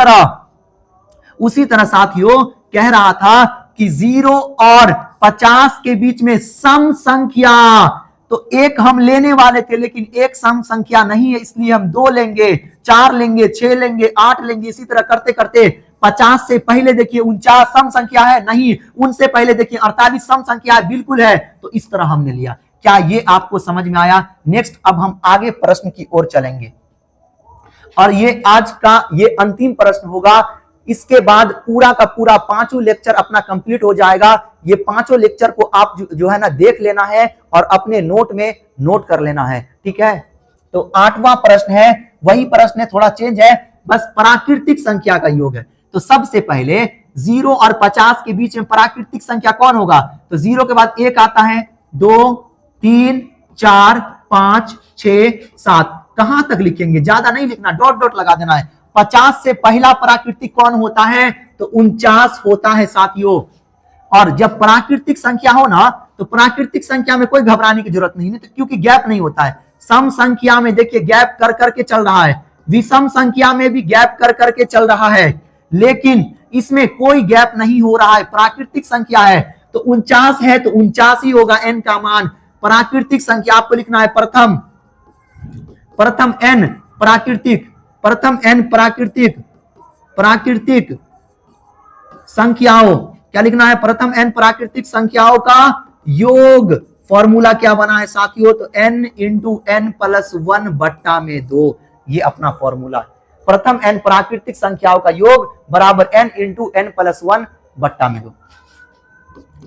S1: तरह साथियों कह रहा था कि 0 और 50 के बीच में सम संख्या, तो 1 हम लेने वाले थे, लेकिन 1 सम संख्या नहीं है, इसलिए हम 2 लेंगे, 4 लेंगे, 6 लेंगे, 8 लेंगे। इसी तरह करते करते 50 से पहले देखिए 49 सम संख्या है, नहीं, उनसे पहले देखिए 48 सम संख्या है, बिल्कुल है। तो इस तरह हमने लिया। क्या ये आपको समझ में आया? नेक्स्ट अब हम आगे प्रश्न की ओर चलेंगे, और ये आज का ये अंतिम प्रश्न होगा। इसके बाद पूरा का पूरा 5 लेक्चर अपना कंप्लीट हो जाएगा। ये 5 लेक्चर को आप जो है ना देख लेना है और अपने नोट में नोट कर लेना है, ठीक है। तो 8वां प्रश्न है, वही प्रश्न है, थोड़ा चेंज है, बस प्राकृतिक संख्या का योग है। तो सबसे पहले 0 और 50 के बीच में प्राकृतिक संख्या कौन होगा? तो 0 के बाद 1 आता है, 2 3 4 5 6 7, कहां तक लिखेंगे? ज्यादा नहीं लिखना, डॉट डॉट लगा देना है। 50 से पहला प्राकृतिक कौन होता है? तो 49 होता है साथियों। और जब प्राकृतिक संख्या हो ना, तो प्राकृतिक संख्या में कोई घबराने की जरूरत नहीं है, तो क्योंकि गैप नहीं होता है। सम संख्या में देखिए गैप कर करके चल रहा है, विषम संख्या में भी गैप कर करके चल रहा है, लेकिन इसमें कोई गैप नहीं हो रहा है, प्राकृतिक संख्या है। तो 49 है, तो 49 ही होगा n का मान। प्राकृतिक संख्या आपको लिखना है प्रथम n प्राकृतिक संख्याओं, क्या लिखना है? प्रथम n प्राकृतिक संख्याओं का योग। फॉर्मूला क्या बना है साथियों? तो n इंटू n प्लस 1 बट्टा में 2, ये अपना फॉर्मूला। प्रथम n प्राकृतिक संख्याओं का योग बराबर n इंटू n प्लस 1 बट्टा में 2।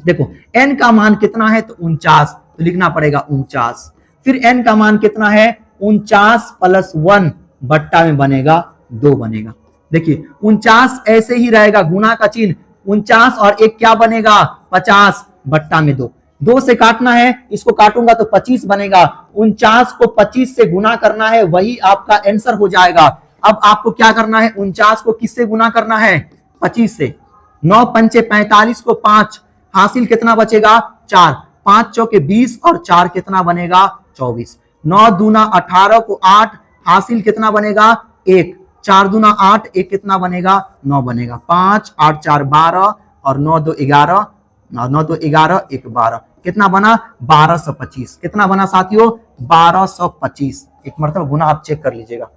S1: देखो n का मान कितना है? तो 49, तो लिखना पड़ेगा 49। फिर n का मान कितना है? 49 प्लस 1 बट्टा में बनेगा 2 बनेगा। देखिए 49 ऐसे ही रहेगा, गुना का चिन्ह, 49 और 1 क्या बनेगा? 50 बट्टा में 2। 2 से काटना है, इसको काटूंगा तो 25 बनेगा। 49 को 25 से गुना करना है, वही आपका आंसर हो जाएगा। अब आपको क्या करना है? 49 को किससे गुना करना है? 25 से। 9 पंचे 45 को 5 हासिल, कितना बचेगा? 4, 5 चौके 20 और 4 कितना बनेगा? 24। 9 दूना 18 को 8 हासिल कितना बनेगा 1, 4 दूना 8, 1 कितना बनेगा 9 बनेगा, 5 8 4 12 और 9 2 11 और 9 2 11 1 12, कितना बना 1225। कितना बना साथियों 1225। एक मरतबा गुना आप चेक कर लीजिएगा।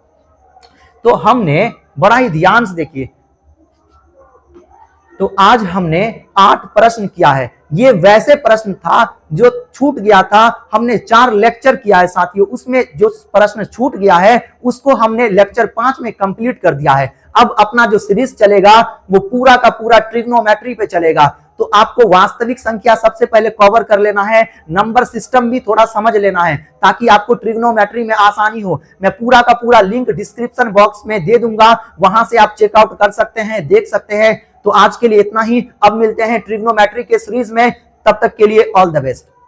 S1: तो हमने बड़ा ही ध्यान से देखिए, तो आज हमने 8 प्रश्न किया है। ये वैसे प्रश्न था जो छूट गया था, हमने 4 लेक्चर किया है साथियों, उसमें जो प्रश्न छूट गया है उसको हमने लेक्चर 5 में कंप्लीट कर दिया है। अब अपना जो सीरीज चलेगा वो पूरा का पूरा ट्रिग्नोमेट्री पे चलेगा। तो आपको वास्तविक संख्या सबसे पहले कवर कर लेना है, नंबर सिस्टम भी थोड़ा समझ लेना है ताकि आपको ट्रिग्नोमेट्री में आसानी हो। मैं पूरा का पूरा लिंक डिस्क्रिप्शन बॉक्स में दे दूंगा, वहां से आप चेकआउट कर सकते हैं, देख सकते हैं। तो आज के लिए इतना ही, अब मिलते हैं ट्रिग्नोमेट्री के सीरीज में, तब तक के लिए ऑल द बेस्ट।